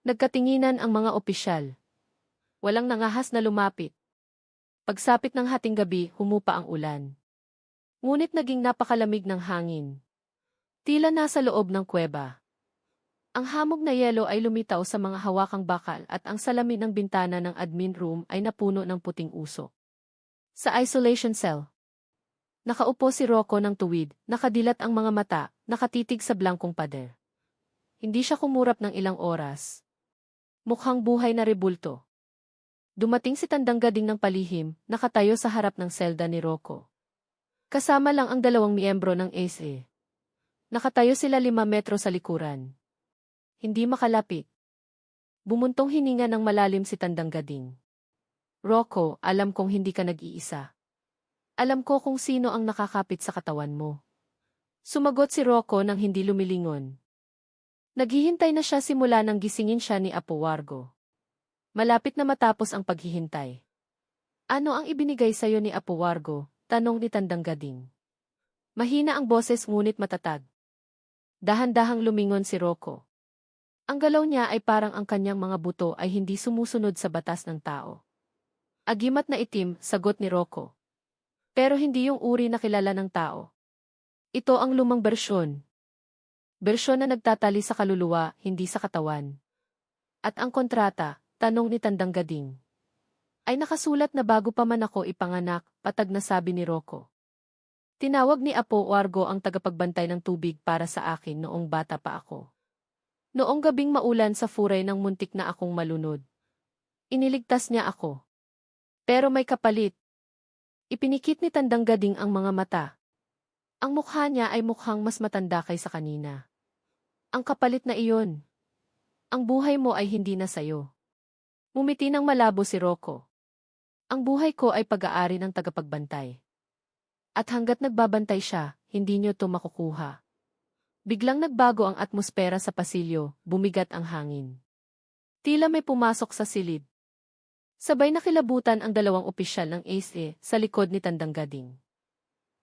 Nagkatinginan ang mga opisyal. Walang nangahas na lumapit. Pagsapit ng hating gabi, humupa ang ulan. Ngunit naging napakalamig ng hangin. Tila nasa loob ng kuweba. Ang hamog na yelo ay lumitaw sa mga hawakang bakal at ang salamin ng bintana ng admin room ay napuno ng puting usok. Sa isolation cell, nakaupo si Rocco ng tuwid, nakadilat ang mga mata, nakatitig sa blankong pader. Hindi siya kumurap ng ilang oras. Mukhang buhay na rebulto. Dumating si Tandang Gading ng palihim, nakatayo sa harap ng selda ni Rocco. Kasama lang ang 2 miyembro ng SA. Nakatayo sila 5 metro sa likuran. Hindi makalapit. Bumuntong hininga ng malalim si Tandang Gading. Rocco, alam kong hindi ka nag-iisa. Alam ko kung sino ang nakakapit sa katawan mo. Sumagot si Rocco nang hindi lumilingon. Naghihintay na siya simula nang gisingin siya ni Apo Wargo. Malapit na matapos ang paghihintay. Ano ang ibinigay sa'yo ni Apo Wargo? Tanong ni Tandang Gading. Mahina ang boses ngunit matatag. Dahan-dahang lumingon si Rocco. Ang galaw niya ay parang ang kanyang mga buto ay hindi sumusunod sa batas ng tao. Agimat na itim, sagot ni Rocco. Pero hindi yung uri na kilala ng tao. Ito ang lumang bersyon. Bersyon na nagtatali sa kaluluwa, hindi sa katawan. At ang kontrata, tanong ni Tandang Gading. Ay nakasulat na bago pa man ako ipanganak, patag na sabi ni Rocco. Tinawag ni Apo Wargo ang tagapagbantay ng tubig para sa akin noong bata pa ako. Noong gabing maulan sa furay ng muntik na akong malunod. Iniligtas niya ako. Pero may kapalit. Ipinikit ni Tandang Gading ang mga mata. Ang mukha niya ay mukhang mas matanda kaysa kanina. Ang kapalit na iyon. Ang buhay mo ay hindi na sayo. Ngumiti ng malabo si Rocco. Ang buhay ko ay pag-aari ng tagapagbantay. At hanggat nagbabantay siya, hindi niyo to makukuha. Biglang nagbago ang atmosfera sa pasilyo, bumigat ang hangin. Tila may pumasok sa silid. Sabay nakilabutan ang 2 opisyal ng SA sa likod ni Tandang Gading.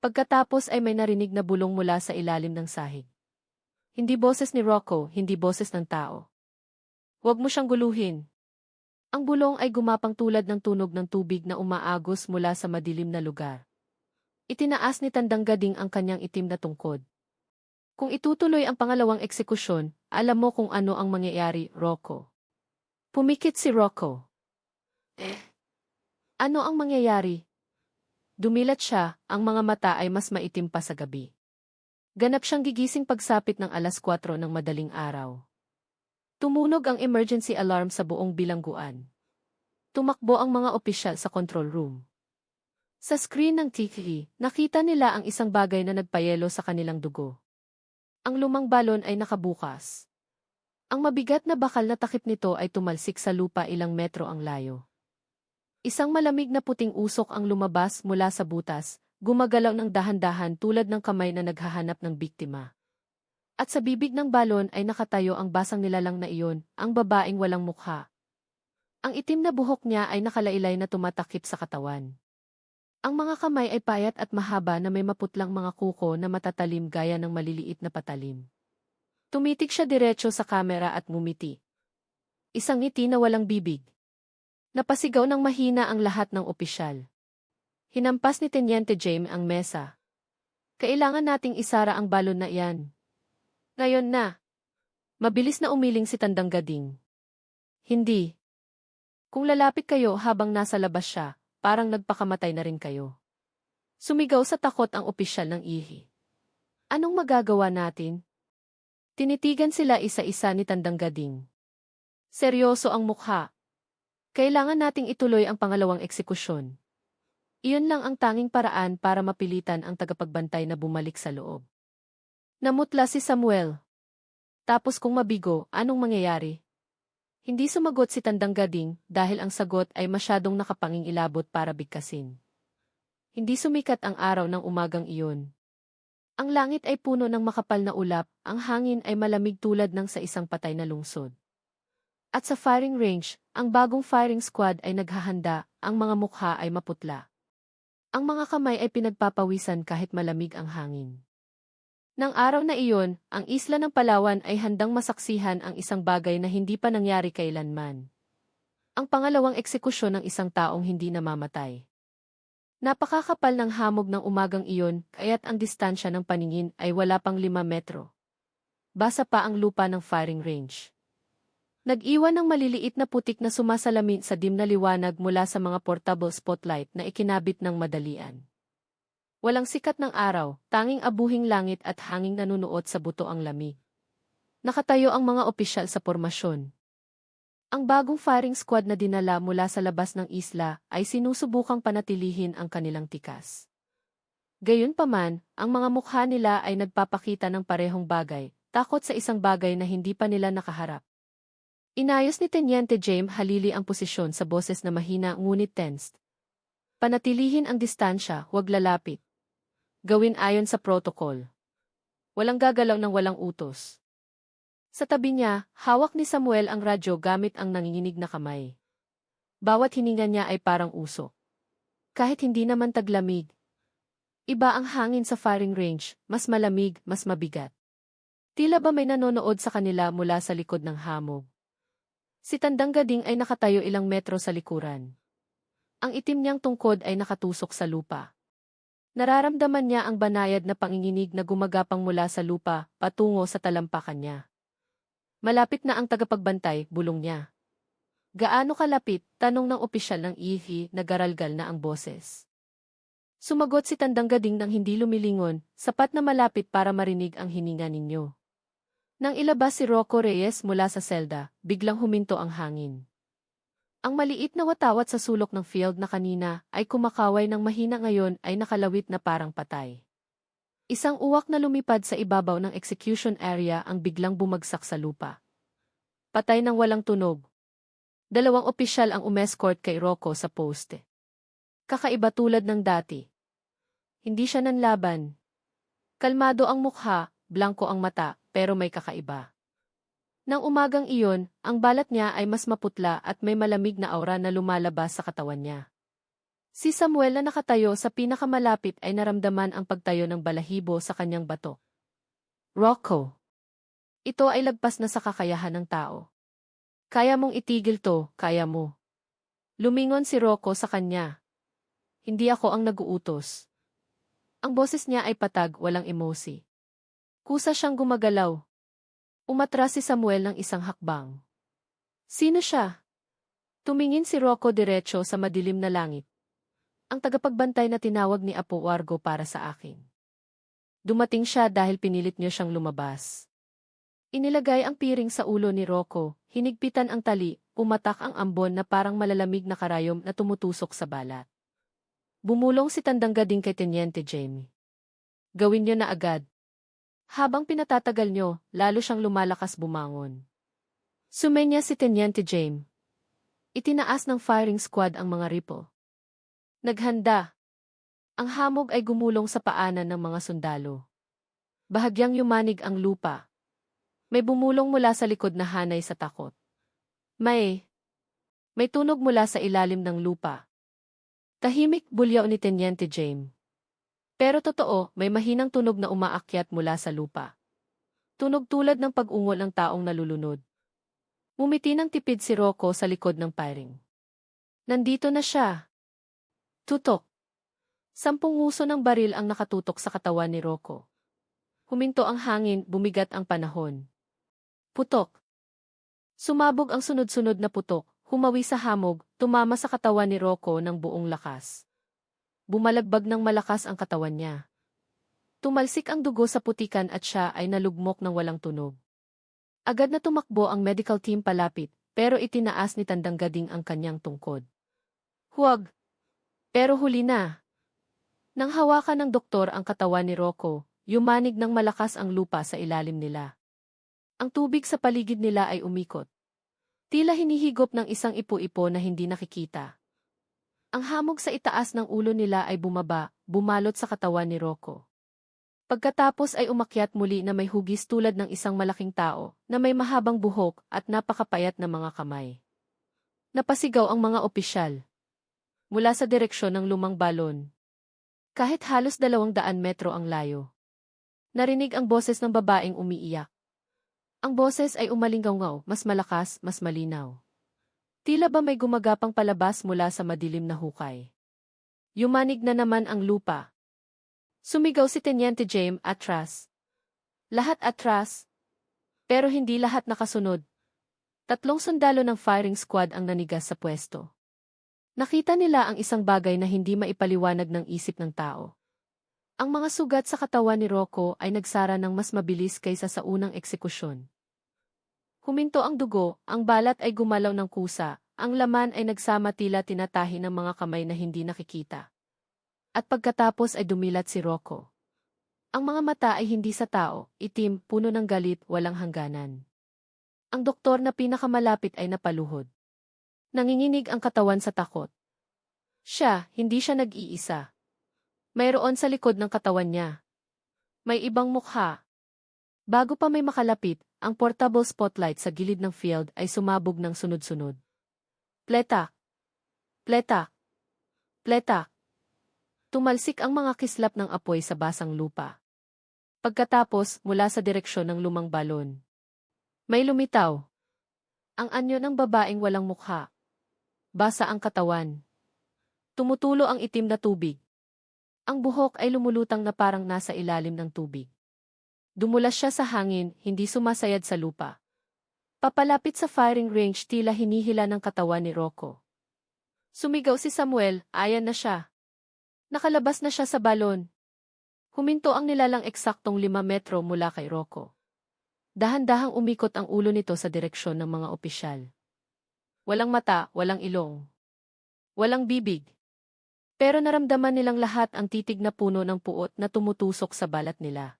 Pagkatapos ay may narinig na bulong mula sa ilalim ng sahig. Hindi boses ni Rocco, hindi boses ng tao. Huwag mo siyang guluhin. Ang bulong ay gumapang tulad ng tunog ng tubig na umaagos mula sa madilim na lugar. Itinaas ni Tandang Gading ang kanyang itim na tungkod. Kung itutuloy ang pangalawang eksekusyon, alam mo kung ano ang mangyayari, Rocco. Pumikit si Rocco. Ano ang mangyayari? Dumilat siya, ang mga mata ay mas maitim pa sa gabi. Ganap siyang gigising pagsapit ng 4:00 ng madaling araw. Tumunog ang emergency alarm sa buong bilangguan. Tumakbo ang mga opisyal sa control room. Sa screen ng TV, nakita nila ang isang bagay na nagpayelo sa kanilang dugo. Ang lumang balon ay nakabukas. Ang mabigat na bakal na takip nito ay tumalsik sa lupa ilang metro ang layo. Isang malamig na puting usok ang lumabas mula sa butas, gumagalaw ng dahan-dahan tulad ng kamay na naghahanap ng biktima. At sa bibig ng balon ay nakatayo ang basang nilalang na iyon, ang babaeng walang mukha. Ang itim na buhok niya ay nakalaylay na tumatakip sa katawan. Ang mga kamay ay payat at mahaba na may maputlang mga kuko na matatalim gaya ng maliliit na patalim. Tumitig siya diretso sa kamera at ngumiti. Isang ngiti na walang bibig. Napasigaw ng mahina ang lahat ng opisyal. Hinampas ni Teniente Jaime ang mesa. Kailangan nating isara ang balon na iyan. Ngayon na. Mabilis na umiling si Tandang Gading. Hindi. Kung lalapit kayo habang nasa labas siya, parang nagpakamatay na rin kayo. Sumigaw sa takot ang opisyal ng ihi. Anong magagawa natin? Tinitigan sila isa-isa ni Tandang Gading. Seryoso ang mukha. Kailangan nating ituloy ang pangalawang eksekusyon. Iyon lang ang tanging paraan para mapilitan ang tagapagbantay na bumalik sa loob. Namutla si Samuel. Tapos kung mabigo, anong mangyayari? Hindi sumagot si Tandang Gading dahil ang sagot ay masyadong nakapangingilabot para bigkasin. Hindi sumikat ang araw ng umagang iyon. Ang langit ay puno ng makapal na ulap, ang hangin ay malamig tulad ng sa isang patay na lungsod. At sa firing range, ang bagong firing squad ay naghahanda, ang mga mukha ay maputla. Ang mga kamay ay pinagpapawisan kahit malamig ang hangin. Nang araw na iyon, ang isla ng Palawan ay handang masaksihan ang isang bagay na hindi pa nangyari kailanman. Ang pangalawang eksekusyon ng isang taong hindi namamatay. Napakakapal ng hamog ng umagang iyon, kaya't ang distansya ng paningin ay wala pang 5 metro. Basa pa ang lupa ng firing range. Nag-iwan ng maliliit na putik na sumasalamin sa dim na liwanag mula sa mga portable spotlight na ikinabit ng madalian. Walang sikat ng araw, tanging abuhing langit at hanging nanunuot sa buto ang lamig. Nakatayo ang mga opisyal sa pormasyon. Ang bagong firing squad na dinala mula sa labas ng isla ay sinusubukang panatilihin ang kanilang tikas. Gayunpaman, ang mga mukha nila ay nagpapakita ng parehong bagay, takot sa isang bagay na hindi pa nila nakaharap. Inayos ni Teniente Jaime Halili ang posisyon sa boses na mahina ngunit tensed. Panatilihin ang distansya, huwag lalapit. Gawin ayon sa protocol. Walang gagalaw ng walang utos. Sa tabi niya, hawak ni Samuel ang radyo gamit ang nanginginig na kamay. Bawat hininga niya ay parang usok. Kahit hindi naman taglamig. Iba ang hangin sa firing range, mas malamig, mas mabigat. Tila ba may nanonood sa kanila mula sa likod ng hamog. Si Tandang Gading ay nakatayo ilang metro sa likuran. Ang itim niyang tungkod ay nakatusok sa lupa. Nararamdaman niya ang banayad na panginginig na gumagapang mula sa lupa patungo sa talampakan niya. Malapit na ang tagapagbantay, bulong niya. Gaano kalapit? Tanong ng opisyal ng ihi na garalgal na ang boses. Sumagot si Tandang Gading nang hindi lumilingon, sapat na malapit para marinig ang hininga ninyo. Nang ilabas si Rocco Reyes mula sa selda, biglang huminto ang hangin. Ang maliit na watawat sa sulok ng field na kanina ay kumakaway ng mahina ngayon ay nakalawit na parang patay. Isang uwak na lumipad sa ibabaw ng execution area ang biglang bumagsak sa lupa. Patay ng walang tunog. 2 opisyal ang umescort kay Rocco sa poste. Kakaiba tulad ng dati. Hindi siya nanlaban. Kalmado ang mukha, blanko ang mata, pero may kakaiba. Nang umagang iyon, ang balat niya ay mas maputla at may malamig na aura na lumalabas sa katawan niya. Si Samuel na nakatayo sa pinakamalapit ay naramdaman ang pagtayo ng balahibo sa kanyang bato. Rocco. Ito ay lagpas na sa kakayahan ng tao. Kaya mong itigil to, kaya mo. Lumingon si Rocco sa kanya. Hindi ako ang nag-uutos. Ang boses niya ay patag, walang emosi. Kusa siyang gumagalaw. Umatras si Samuel ng isang hakbang. Sino siya? Tumingin si Rocco diretso sa madilim na langit. Ang tagapagbantay na tinawag ni Apo Wargo para sa akin. Dumating siya dahil pinilit niyo siyang lumabas. Inilagay ang piring sa ulo ni Rocco, hinigpitan ang tali, pumatak ang ambon na parang malalamig na karayom na tumutusok sa balat. Bumulong si Tandang Gading kay Teniente Jamie. Gawin niyo na agad. Habang pinatatagal niyo, lalo siyang lumalakas bumangon. Sumenya si Teniente James. Itinaas ng firing squad ang mga rifle. Naghanda. Ang hamog ay gumulong sa paanan ng mga sundalo. Bahagyang yumanig ang lupa. May bumulong mula sa likod na hanay sa takot. May tunog mula sa ilalim ng lupa. Tahimik bulyaw ni Teniente James. Pero totoo, may mahinang tunog na umaakyat mula sa lupa. Tunog tulad ng pag-ungol ng taong nalulunod. Ngumiti ng tipid si Rocco sa likod ng firing. Nandito na siya. Tutok. 10 nguso ng baril ang nakatutok sa katawan ni Rocco. Huminto ang hangin, bumigat ang panahon. Putok. Sumabog ang sunod-sunod na putok, humawi sa hamog, tumama sa katawan ni Rocco ng buong lakas. Bumalagbag ng malakas ang katawan niya. Tumalsik ang dugo sa putikan at siya ay nalugmok ng walang tunog. Agad na tumakbo ang medical team palapit, pero itinaas ni Tandang Gading ang kanyang tungkod. Huwag! Pero huli na. Nang hawakan ng doktor ang katawan ni Rocco, yumanig ng malakas ang lupa sa ilalim nila. Ang tubig sa paligid nila ay umikot. Tila hinihigop ng isang ipo-ipo na hindi nakikita. Ang hamog sa itaas ng ulo nila ay bumaba, bumalot sa katawan ni Rocco. Pagkatapos ay umakyat muli na may hugis tulad ng isang malaking tao, na may mahabang buhok at napakapayat na mga kamay. Napasigaw ang mga opisyal. Mula sa direksyon ng lumang balon. Kahit halos 200 metro ang layo. Narinig ang boses ng babaeng umiiyak. Ang boses ay umalingaw, mas malakas, mas malinaw. Tila ba may gumagapang palabas mula sa madilim na hukay. Yumanig na naman ang lupa. Sumigaw si Teniente James atras. Lahat atras. Pero hindi lahat nakasunod. 3 sundalo ng firing squad ang nanigas sa pwesto. Nakita nila ang isang bagay na hindi maipaliwanag ng isip ng tao. Ang mga sugat sa katawan ni Rocco ay nagsara ng mas mabilis kaysa sa unang eksekusyon. Huminto ang dugo, ang balat ay gumalaw ng kusa, ang laman ay nagsama tila tinatahi ng mga kamay na hindi nakikita. At pagkatapos ay dumilat si Rocco. Ang mga mata ay hindi sa tao, itim, puno ng galit, walang hangganan. Ang doktor na pinakamalapit ay napaluhod. Nanginginig ang katawan sa takot. Hindi siya nag-iisa. Mayroon sa likod ng katawan niya. May ibang mukha. Bago pa may makalapit, ang portable spotlight sa gilid ng field ay sumabog ng sunod-sunod. Pletak! Pletak! Pletak! Tumalsik ang mga kislap ng apoy sa basang lupa. Pagkatapos, mula sa direksyon ng lumang balon. May lumitaw. Ang anyo ng babaeng walang mukha. Basa ang katawan. Tumutulo ang itim na tubig. Ang buhok ay lumulutang na parang nasa ilalim ng tubig. Dumulas siya sa hangin, hindi sumasayad sa lupa. Papalapit sa firing range tila hinihila ng katawan ni Rocco. Sumigaw si Samuel, ayan na siya. Nakalabas na siya sa balon. Huminto ang nilalang eksaktong 5 metro mula kay Rocco. Dahan-dahang umikot ang ulo nito sa direksyon ng mga opisyal. Walang mata, walang ilong. Walang bibig. Pero naramdaman nilang lahat ang titig na puno ng puot na tumutusok sa balat nila.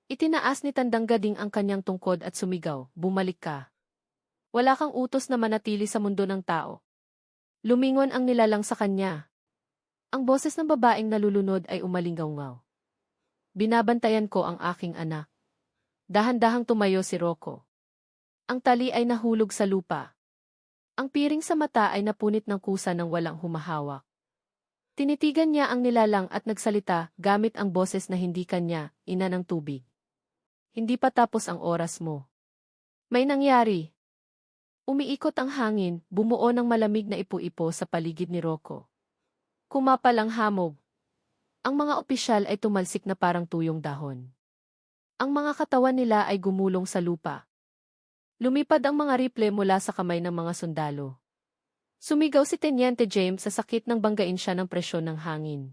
Itinaas ni Tandang Gading ang kanyang tungkod at sumigaw, bumalik ka. Wala kang utos na manatili sa mundo ng tao. Lumingon ang nilalang sa kanya. Ang boses ng babaeng nalulunod ay umalingaw-ngaw. Binabantayan ko ang aking anak. Dahan-dahang tumayo si Rocco. Ang tali ay nahulog sa lupa. Ang piring sa mata ay napunit ng kusa ng walang humahawak. Tinitigan niya ang nilalang at nagsalita gamit ang boses na hindi kanya, ina ng tubig. Hindi pa tapos ang oras mo. May nangyari. Umiikot ang hangin, bumuo ng malamig na ipo-ipo sa paligid ni Rocco. Kumapal ang hamog. Ang mga opisyal ay tumalsik na parang tuyong dahon. Ang mga katawan nila ay gumulong sa lupa. Lumipad ang mga rifle mula sa kamay ng mga sundalo. Sumigaw si Teniente James sa sakit nang banggain siya ng presyon ng hangin.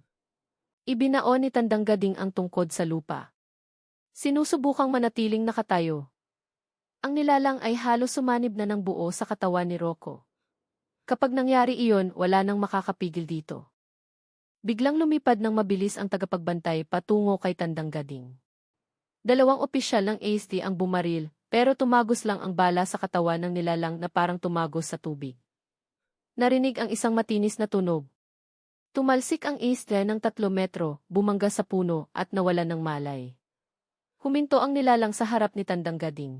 Ibinaon ni Tandang Gading ang tungkod sa lupa. Sinusubukang manatiling nakatayo. Ang nilalang ay halos sumanib na ng buo sa katawan ni Rocco. Kapag nangyari iyon, wala nang makakapigil dito. Biglang lumipad ng mabilis ang tagapagbantay patungo kay Tandang Gading. Dalawang opisyal ng ASD ang bumaril, pero tumagos lang ang bala sa katawan ng nilalang na parang tumagos sa tubig. Narinig ang isang matinis na tunog. Tumalsik ang ASD ng 3 metro, bumangga sa puno at nawalan ng malay. Huminto ang nilalang sa harap ni Tandang Gading.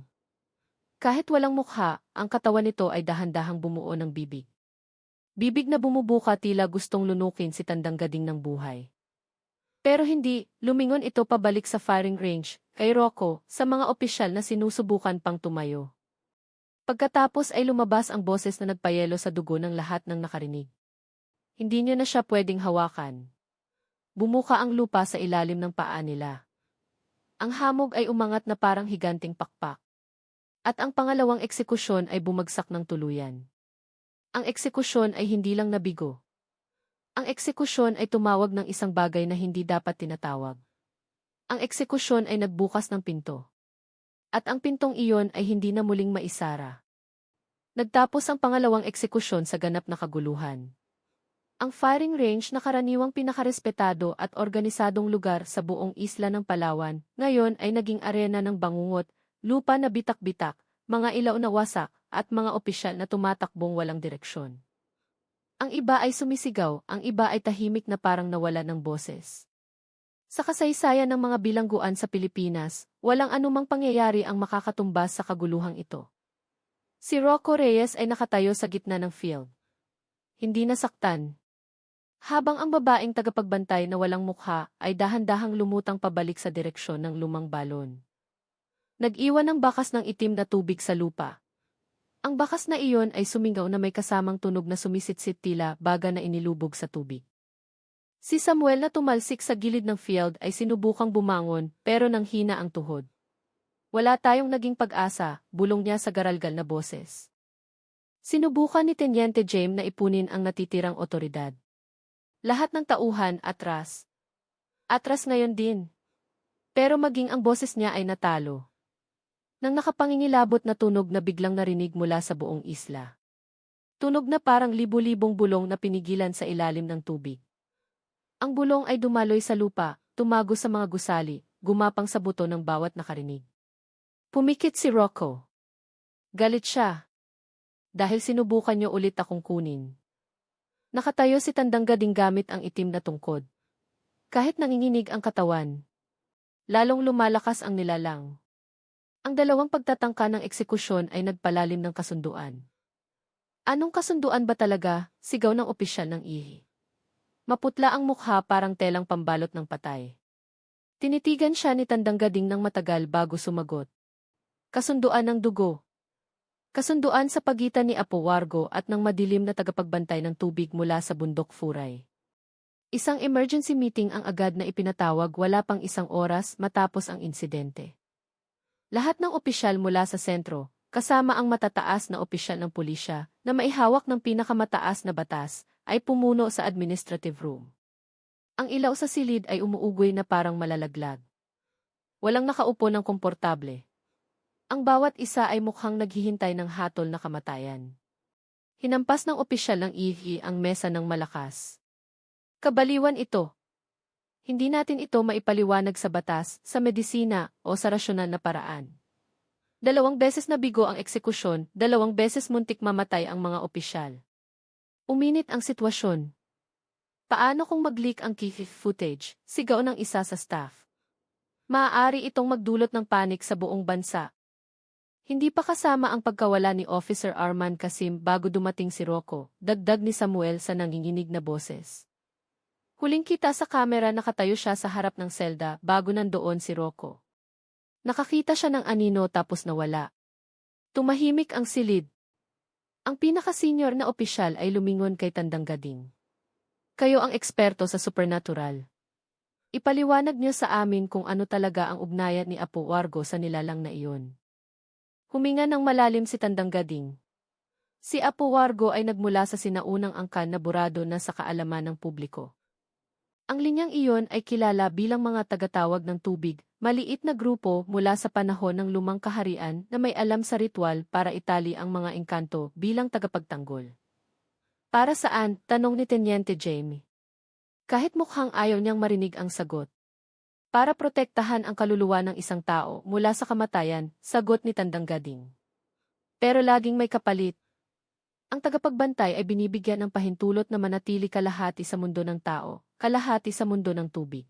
Kahit walang mukha, ang katawan nito ay dahan-dahang bumuo ng bibig. Bibig na bumubuka tila gustong lunukin si Tandang Gading ng buhay. Pero hindi, lumingon ito pabalik sa firing range, kay Rocco, sa mga opisyal na sinusubukan pang tumayo. Pagkatapos ay lumabas ang boses na nagpayelo sa dugo ng lahat ng nakarinig. Hindi niyo na siya pwedeng hawakan. Bumuka ang lupa sa ilalim ng paa nila. Ang hamog ay umangat na parang higanting pakpak. At ang pangalawang eksekusyon ay bumagsak ng tuluyan. Ang eksekusyon ay hindi lang nabigo. Ang eksekusyon ay tumawag ng isang bagay na hindi dapat tinatawag. Ang eksekusyon ay nagbukas ng pinto. At ang pintong iyon ay hindi na muling maisara. Nagtapos ang pangalawang eksekusyon sa ganap na kaguluhan. Ang firing range na karaniwang pinakarespetado at organisadong lugar sa buong isla ng Palawan, ngayon ay naging arena ng bangungot, lupa na bitak-bitak, mga ilaw na wasak, at mga opisyal na tumatakbong walang direksyon. Ang iba ay sumisigaw, ang iba ay tahimik na parang nawala ng boses. Sa kasaysayan ng mga bilangguan sa Pilipinas, walang anumang pangyayari ang makakatumbas sa kaguluhang ito. Si Rocco Reyes ay nakatayo sa gitna ng field. Hindi nasaktan. Habang ang babaeng tagapagbantay na walang mukha ay dahan-dahang lumutang pabalik sa direksyon ng lumang balon. Nag-iwan ng bakas ng itim na tubig sa lupa. Ang bakas na iyon ay sumingaw na may kasamang tunog na sumisitsit tila baga na inilubog sa tubig. Si Samuel na tumalsik sa gilid ng field ay sinubukang bumangon pero nanghina ang tuhod. Wala tayong naging pag-asa, bulong niya sa garalgal na boses. Sinubukan ni Teniente James na ipunin ang natitirang otoridad. Lahat ng tauhan atras. Atras ngayon din. Pero maging ang boses niya ay natalo. Nang nakapangingilabot na tunog na biglang narinig mula sa buong isla. Tunog na parang libu-libong bulong na pinigilan sa ilalim ng tubig. Ang bulong ay dumaloy sa lupa, tumago sa mga gusali, gumapang sa buto ng bawat nakarinig. Pumikit si Rocco. Galit siya. Dahil sinubukan niyo ulit akong kunin. Nakatayo si Tandang Gading gamit ang itim na tungkod. Kahit nanginginig ang katawan. Lalong lumalakas ang nilalang. Ang dalawang pagtatangka ng eksekusyon ay nagpalalim ng kasunduan. Anong kasunduan ba talaga? Sigaw ng opisyal ng ihi. Maputla ang mukha parang telang pambalot ng patay. Tinitigan siya ni Tandang Gading ng matagal bago sumagot. Kasunduan ng dugo. Kasunduan sa pagitan ni Apo Wargo at ng madilim na tagapagbantay ng tubig mula sa bundok Furay. Isang emergency meeting ang agad na ipinatawag wala pang isang oras matapos ang insidente. Lahat ng opisyal mula sa sentro, kasama ang matataas na opisyal ng pulisya na maihawak ng pinakamataas na batas, ay pumuno sa administrative room. Ang ilaw sa silid ay umuugoy na parang malalaglag. Walang nakaupo ng komportable. Ang bawat isa ay mukhang naghihintay ng hatol na kamatayan. Hinampas ng opisyal ng ihi ang mesa ng malakas. Kabaliwan ito. Hindi natin ito maipaliwanag sa batas, sa medisina, o sa rasyonal na paraan. 2 beses nabigo ang eksekusyon, 2 beses muntik mamatay ang mga opisyal. Uminit ang sitwasyon. Paano kung mag-leak ang key footage, sigaw ng isa sa staff? Maaari itong magdulot ng panik sa buong bansa. Hindi pa kasama ang pagkawala ni Officer Arman Kasim bago dumating si Rocco, dagdag ni Samuel sa nanginginig na boses. Huling kita sa kamera nakatayo siya sa harap ng selda bago nandoon si Rocco. Nakakita siya ng anino tapos nawala. Tumahimik ang silid. Ang pinaka-senior na opisyal ay lumingon kay Tandang Gading. Kayo ang eksperto sa supernatural. Ipaliwanag niyo sa amin kung ano talaga ang ugnayan ni Apo Wargo sa nilalang na iyon. Huminga ng malalim si Tandang Gading. Si Apo Wargo ay nagmula sa sinaunang angkan na burado na sa kaalaman ng publiko. Ang linyang iyon ay kilala bilang mga tagatawag ng tubig, maliit na grupo mula sa panahon ng lumang kaharian na may alam sa ritual para itali ang mga engkanto bilang tagapagtanggol. Para saan? Tanong ni Teniente Jamie. Kahit mukhang ayaw niyang marinig ang sagot. Para protektahan ang kaluluwa ng isang tao mula sa kamatayan, sagot ni Tandang Gading. Pero laging may kapalit. Ang tagapagbantay ay binibigyan ng pahintulot na manatili kalahati sa mundo ng tao, kalahati sa mundo ng tubig.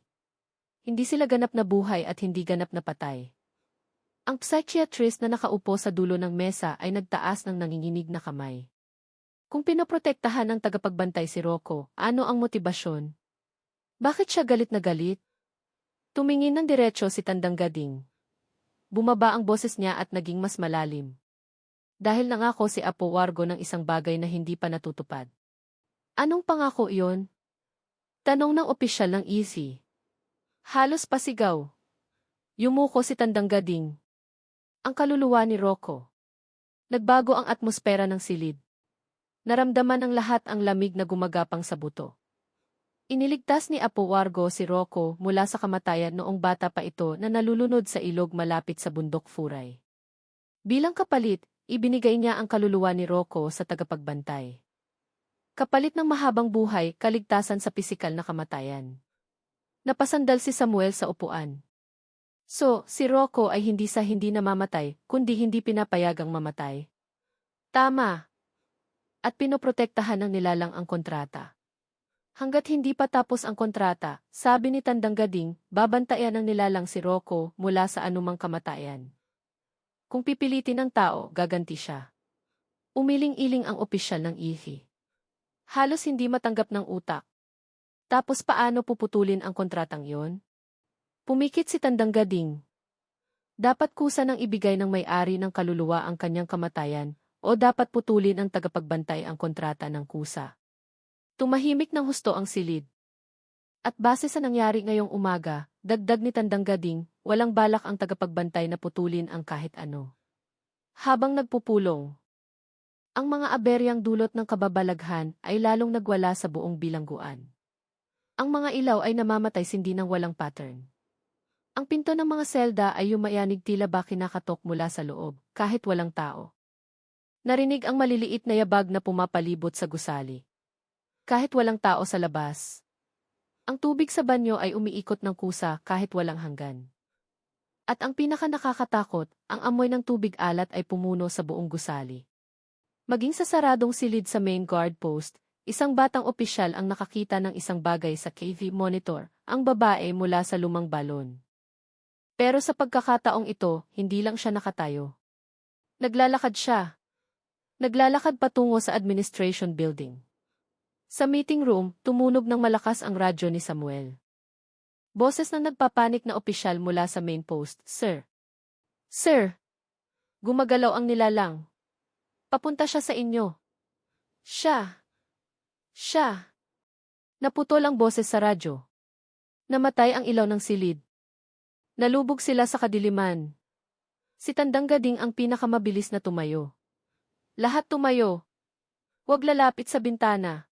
Hindi sila ganap na buhay at hindi ganap na patay. Ang psychiatrist na nakaupo sa dulo ng mesa ay nagtaas ng nanginginig na kamay. Kung pinoprotektahan ng tagapagbantay si Rocco, ano ang motibasyon? Bakit siya galit na galit? Tumingin ng diretsyo si Tandang Gading. Bumaba ang boses niya at naging mas malalim. Dahil nangako si Apo Wargo ng isang bagay na hindi pa natutupad. Anong pangako iyon? Tanong ng opisyal ng EC. Halos pasigaw. Yumuko si Tandang Gading. Ang kaluluwa ni Rocco. Nagbago ang atmosfera ng silid. Naramdaman ng lahat ang lamig na gumagapang sa buto. Iniligtas ni Apo Wargo si Rocco mula sa kamatayan noong bata pa ito na nalulunod sa ilog malapit sa bundok Furay. Bilang kapalit, ibinigay niya ang kaluluwa ni Rocco sa tagapagbantay. Kapalit ng mahabang buhay, kaligtasan sa pisikal na kamatayan. Napasandal si Samuel sa upuan. So, si Rocco ay hindi sa hindi namamatay, kundi hindi pinapayagang mamatay. Tama. At pinoprotektahan ng nilalang ang kontrata. Hanggat hindi pa tapos ang kontrata, sabi ni Tandang Gading, babantayan ng nilalang si Rocco mula sa anumang kamatayan. Kung pipilitin ng tao, gaganti siya. Umiling-iling ang opisyal ng IHI. Halos hindi matanggap ng utak. Tapos paano puputulin ang kontratang yon? Pumikit si Tandang Gading. Dapat kusa ng ibigay ng may-ari ng kaluluwa ang kanyang kamatayan, o dapat putulin ng tagapagbantay ang kontrata ng kusa. Tumahimik ng husto ang silid. At base sa nangyari ngayong umaga, dagdag ni Tandang Gading, walang balak ang tagapagbantay na putulin ang kahit ano. Habang nagpupulong, ang mga aberyang dulot ng kababalaghan ay lalong nagwala sa buong bilangguan. Ang mga ilaw ay namamatay sindi ng walang pattern. Ang pinto ng mga selda ay yumayanig tila ba kinakatok mula sa loob, kahit walang tao. Narinig ang maliliit na yabag na pumapalibot sa gusali. Kahit walang tao sa labas. Ang tubig sa banyo ay umiikot ng kusa kahit walang hanggan. At ang pinaka-nakakatakot, ang amoy ng tubig alat ay pumuno sa buong gusali. Maging sa saradong silid sa main guard post, isang batang opisyal ang nakakita ng isang bagay sa KV monitor, ang babae mula sa lumang balon. Pero sa pagkakataong ito, hindi lang siya nakatayo. Naglalakad siya. Naglalakad patungo sa administration building. Sa meeting room, tumunog ng malakas ang radyo ni Samuel. Boses ng nagpapanik na opisyal mula sa main post, Sir. Sir! Gumagalaw ang nilalang. Papunta siya sa inyo. Siya. Naputol ang boses sa radyo. Namatay ang ilaw ng silid. Nalubog sila sa kadiliman. Si Tandang Gading ang pinakamabilis na tumayo. Lahat tumayo. Huwag lalapit sa bintana.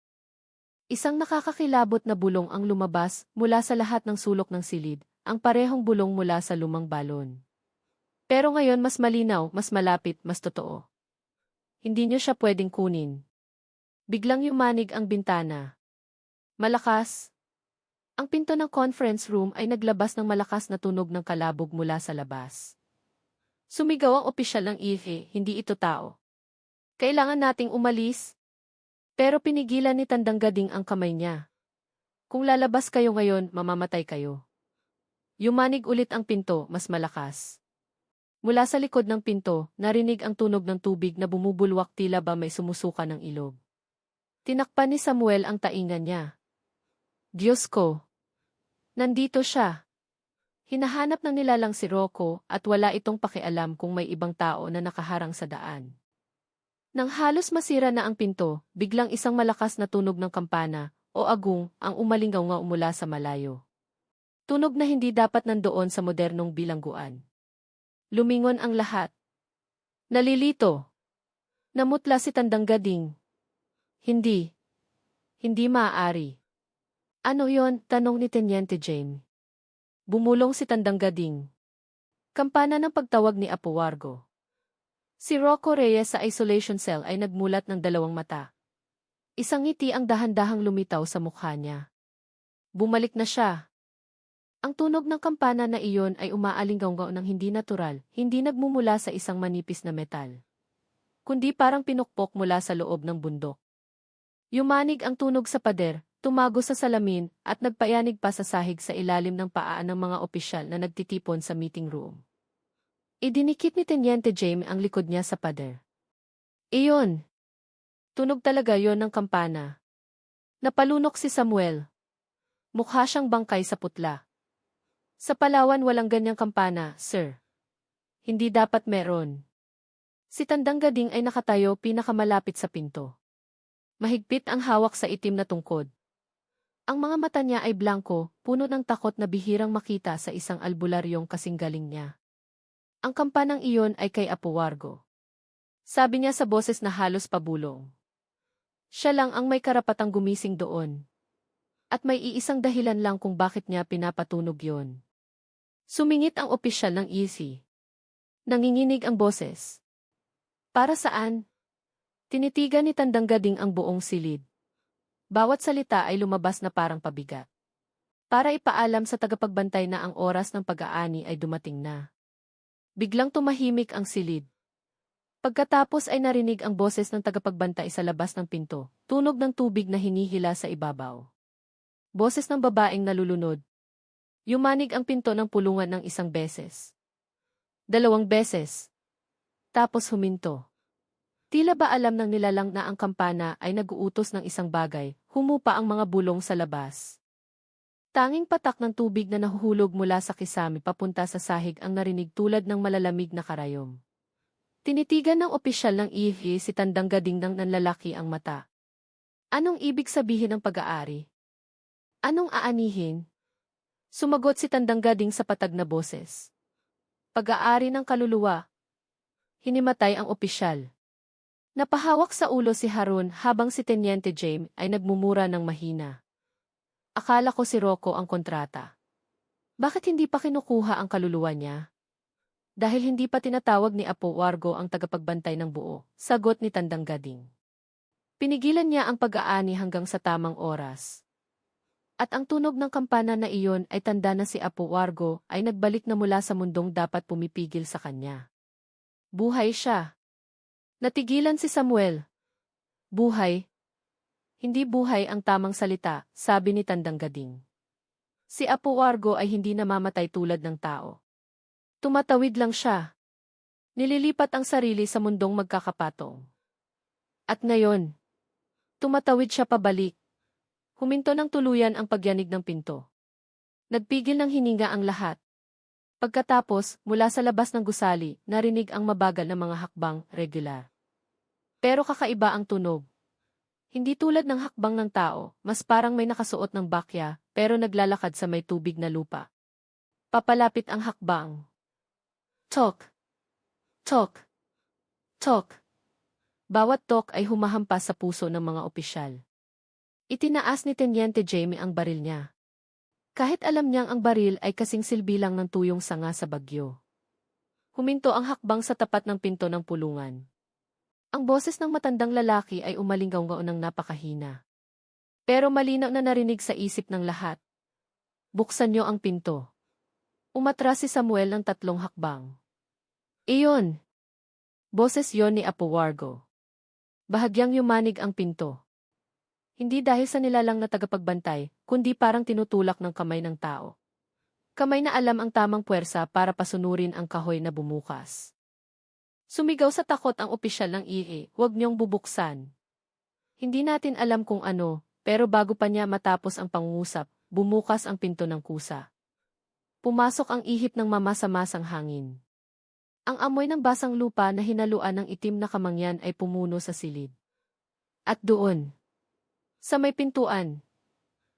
Isang nakakakilabot na bulong ang lumabas mula sa lahat ng sulok ng silid, ang parehong bulong mula sa lumang balon. Pero ngayon mas malinaw, mas malapit, mas totoo. Hindi niyo siya pwedeng kunin. Biglang yumanig ang bintana. Malakas. Ang pinto ng conference room ay naglabas ng malakas na tunog ng kalabog mula sa labas. Sumigaw ang opisyal ng IFE, hindi ito tao. Kailangan nating umalis. Pero pinigilan ni Tandang Gading ang kamay niya. Kung lalabas kayo ngayon, mamamatay kayo. Yumanig ulit ang pinto, mas malakas. Mula sa likod ng pinto, narinig ang tunog ng tubig na bumubulwak tila ba may sumusuka ng ilog. Tinakpan ni Samuel ang tainga niya. Diyos ko! Nandito siya! Hinahanap ng nilalang si Rocco at wala itong pakialam kung may ibang tao na nakaharang sa daan. Nang halos masira na ang pinto, biglang isang malakas na tunog ng kampana, o agong, ang umalingaw mula sa malayo. Tunog na hindi dapat nandoon sa modernong bilangguan. Lumingon ang lahat. Nalilito. Namutla si Tandang Gading. Hindi. Hindi maaari. Ano yon? Tanong ni Teniente Jaime. Bumulong si Tandang Gading. Kampana ng pagtawag ni Apo Wargo. Si Rocco Reyes sa isolation cell ay nagmulat ng dalawang mata. Isang ngiti ang dahan-dahang lumitaw sa mukha niya. Bumalik na siya. Ang tunog ng kampana na iyon ay umaalinggaw ng hindi natural, hindi nagmumula sa isang manipis na metal, kundi parang pinukpok mula sa loob ng bundok. Yumanig ang tunog sa pader, tumago sa salamin, at nagpayanig pa sa sahig sa ilalim ng paa ng mga opisyal na nagtitipon sa meeting room. Idinikit ni Teniente Jaime ang likod niya sa pader. Iyon! Tunog talaga yon ng kampana. Napalunok si Samuel. Mukha siyang bangkay sa putla. Sa Palawan walang ganyang kampana, sir. Hindi dapat meron. Si Tandang Gading ay nakatayo pinakamalapit sa pinto. Mahigpit ang hawak sa itim na tungkod. Ang mga mata niya ay blanko, puno ng takot na bihirang makita sa isang albularyong kasing galing niya. Ang kampanang iyon ay kay Apo Wargo. Sabi niya sa boses na halos pabulong. Siya lang ang may karapatang gumising doon. At may iisang dahilan lang kung bakit niya pinapatunog yon. Sumingit ang opisyal ng EC. Nanginginig ang boses. Para saan? Tinitigan ni Tandang Gading ang buong silid. Bawat salita ay lumabas na parang pabigat. Para ipaalam sa tagapagbantay na ang oras ng pag-aani ay dumating na. Biglang tumahimik ang silid. Pagkatapos ay narinig ang boses ng tagapagbantay sa labas ng pinto, tunog ng tubig na hinihila sa ibabaw. Boses ng babaeng nalulunod. Yumanig ang pinto ng pulungan ng isang beses. 2 beses. Tapos huminto. Tila ba alam ng nilalang na ang kampana ay nag-uutos ng isang bagay, humupa ang mga bulong sa labas. Tanging patak ng tubig na nahuhulog mula sa kisame papunta sa sahig ang narinig tulad ng malalamig na karayom. Tinitigan ng opisyal ng EFE si Tandang Gading ng nanlalaki ang mata. Anong ibig sabihin ng pag-aari? Anong aanihin? Sumagot si Tandang Gading sa patag na boses. Pag-aari ng kaluluwa. Hinimatay ang opisyal. Napahawak sa ulo si Harun habang si Teniente Jaime ay nagmumura ng mahina. Akala ko si Rocco ang kontrata. Bakit hindi pa kinukuha ang kaluluwa niya? Dahil hindi pa tinatawag ni Apo Wargo ang tagapagbantay ng buo, sagot ni Tandang Gading. Pinigilan niya ang pag-aani hanggang sa tamang oras. At ang tunog ng kampana na iyon ay tanda na si Apo Wargo ay nagbalik na mula sa mundong dapat pumipigil sa kanya. Buhay siya. Natigilan si Samuel. Buhay. Hindi buhay ang tamang salita, sabi ni Tandang Gading. Si Apo Wargo ay hindi namamatay tulad ng tao. Tumatawid lang siya. Nililipat ang sarili sa mundong magkakapatong. At ngayon, tumatawid siya pabalik. Huminto ng tuluyan ang pagyanig ng pinto. Nagpigil ng hininga ang lahat. Pagkatapos, mula sa labas ng gusali, narinig ang mabagal na mga hakbang, regular. Pero kakaiba ang tunog. Hindi tulad ng hakbang ng tao, mas parang may nakasuot ng bakya, pero naglalakad sa may tubig na lupa. Papalapit ang hakbang. Tok! Tok! Tok! Bawat tok ay humahampas sa puso ng mga opisyal. Itinaas ni Teniente Jaime ang baril niya. Kahit alam niyang ang baril ay kasing silbi lang ng tuyong sanga sa bagyo. Huminto ang hakbang sa tapat ng pinto ng pulungan. Ang boses ng matandang lalaki ay umalinggaw ng napakahina. Pero malinaw na narinig sa isip ng lahat. Buksan niyo ang pinto. Umatras si Samuel ng 3 hakbang. Iyon! Boses yon ni Apo Wargo. Bahagyang yumanig ang pinto. Hindi dahil sa nilalang na tagapagbantay, kundi parang tinutulak ng kamay ng tao. Kamay na alam ang tamang puwersa para pasunurin ang kahoy na bumukas. Sumigaw sa takot ang opisyal ng IE, huwag niyong bubuksan. Hindi natin alam kung ano, pero bago pa niya matapos ang pangungusap, bumukas ang pinto ng kusa. Pumasok ang ihip ng mamasa-masang hangin. Ang amoy ng basang lupa na hinaluan ng itim na kamangyan ay pumuno sa silid. At doon, sa may pintuan,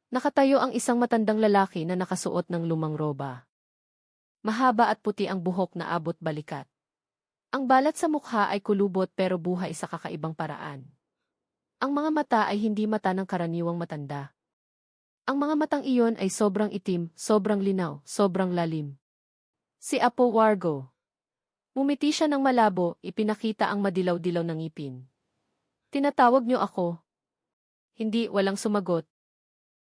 nakatayo ang isang matandang lalaki na nakasuot ng lumang roba. Mahaba at puti ang buhok na abot balikat. Ang balat sa mukha ay kulubot pero buhay sa kakaibang paraan. Ang mga mata ay hindi mata ng karaniwang matanda. Ang mga matang iyon ay sobrang itim, sobrang linaw, sobrang lalim. Si Apo Wargo. Ngumiti siya ng malabo, ipinakita ang madilaw-dilaw ng ngipin. Tinatawag niyo ako. Hindi, walang sumagot.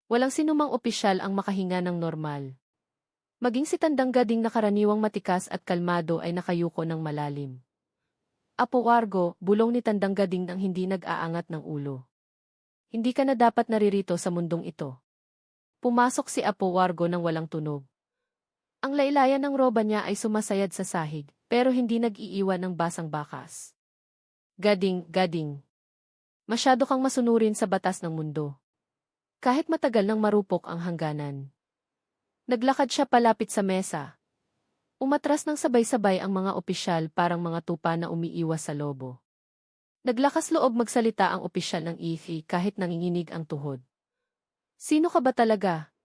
Walang sinumang opisyal ang makahinga ng normal. Maging si Tandang Gading na karaniwang matikas at kalmado ay nakayuko ng malalim. Apo Wargo, bulong ni Tandang Gading nang hindi nag-aangat ng ulo. Hindi ka na dapat naririto sa mundong ito. Pumasok si Apo Wargo nang walang tunog. Ang laylayan ng roba niya ay sumasayad sa sahig, pero hindi nag-iiwan ng basang bakas. Gading, Gading. Masyado kang masunurin sa batas ng mundo. Kahit matagal nang marupok ang hangganan. Naglakad siya palapit sa mesa. Umatras ng sabay-sabay ang mga opisyal parang mga tupa na umiiwas sa lobo. Naglakas loob magsalita ang opisyal ng IFI kahit nanginginig ang tuhod. Sino ka ba talaga?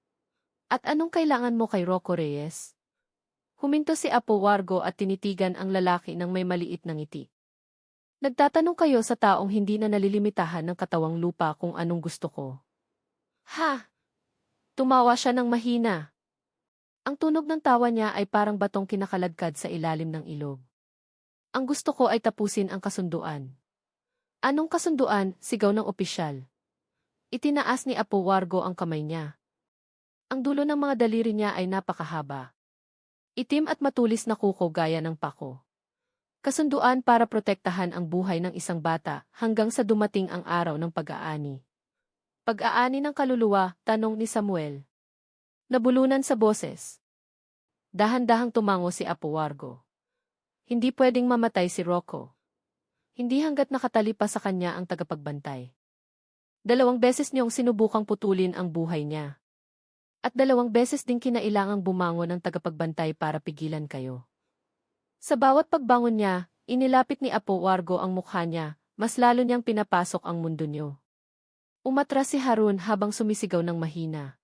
At anong kailangan mo kay Rocco Reyes? Huminto si Apo Wargo at tinitigan ang lalaki ng may maliit na ngiti. Nagtatanong kayo sa taong hindi na nalilimitahan ng katawang lupa kung anong gusto ko. Ha! Tumawa siya ng mahina. Ang tunog ng tawa niya ay parang batong kinakaladkad sa ilalim ng ilog. Ang gusto ko ay tapusin ang kasunduan. Anong kasunduan? Sigaw ng opisyal. Itinaas ni Apo Wargo ang kamay niya. Ang dulo ng mga daliri niya ay napakahaba. Itim at matulis na kuko gaya ng pako. Kasunduan para protektahan ang buhay ng isang bata hanggang sa dumating ang araw ng pag-aani. Pag-aani ng kaluluwa, tanong ni Samuel. Nabulunan sa boses. Dahan-dahang tumango si Apo Wargo. Hindi pwedeng mamatay si Rocco. Hindi hanggat nakatali pa sa kanya ang tagapagbantay. 2 beses niyong sinubukang putulin ang buhay niya. At 2 beses din kinailangang bumangon ng tagapagbantay para pigilan kayo. Sa bawat pagbangon niya, inilapit ni Apo Wargo ang mukha niya, mas lalo niyang pinapasok ang mundo niyo. Umatras si Harun habang sumisigaw ng mahina.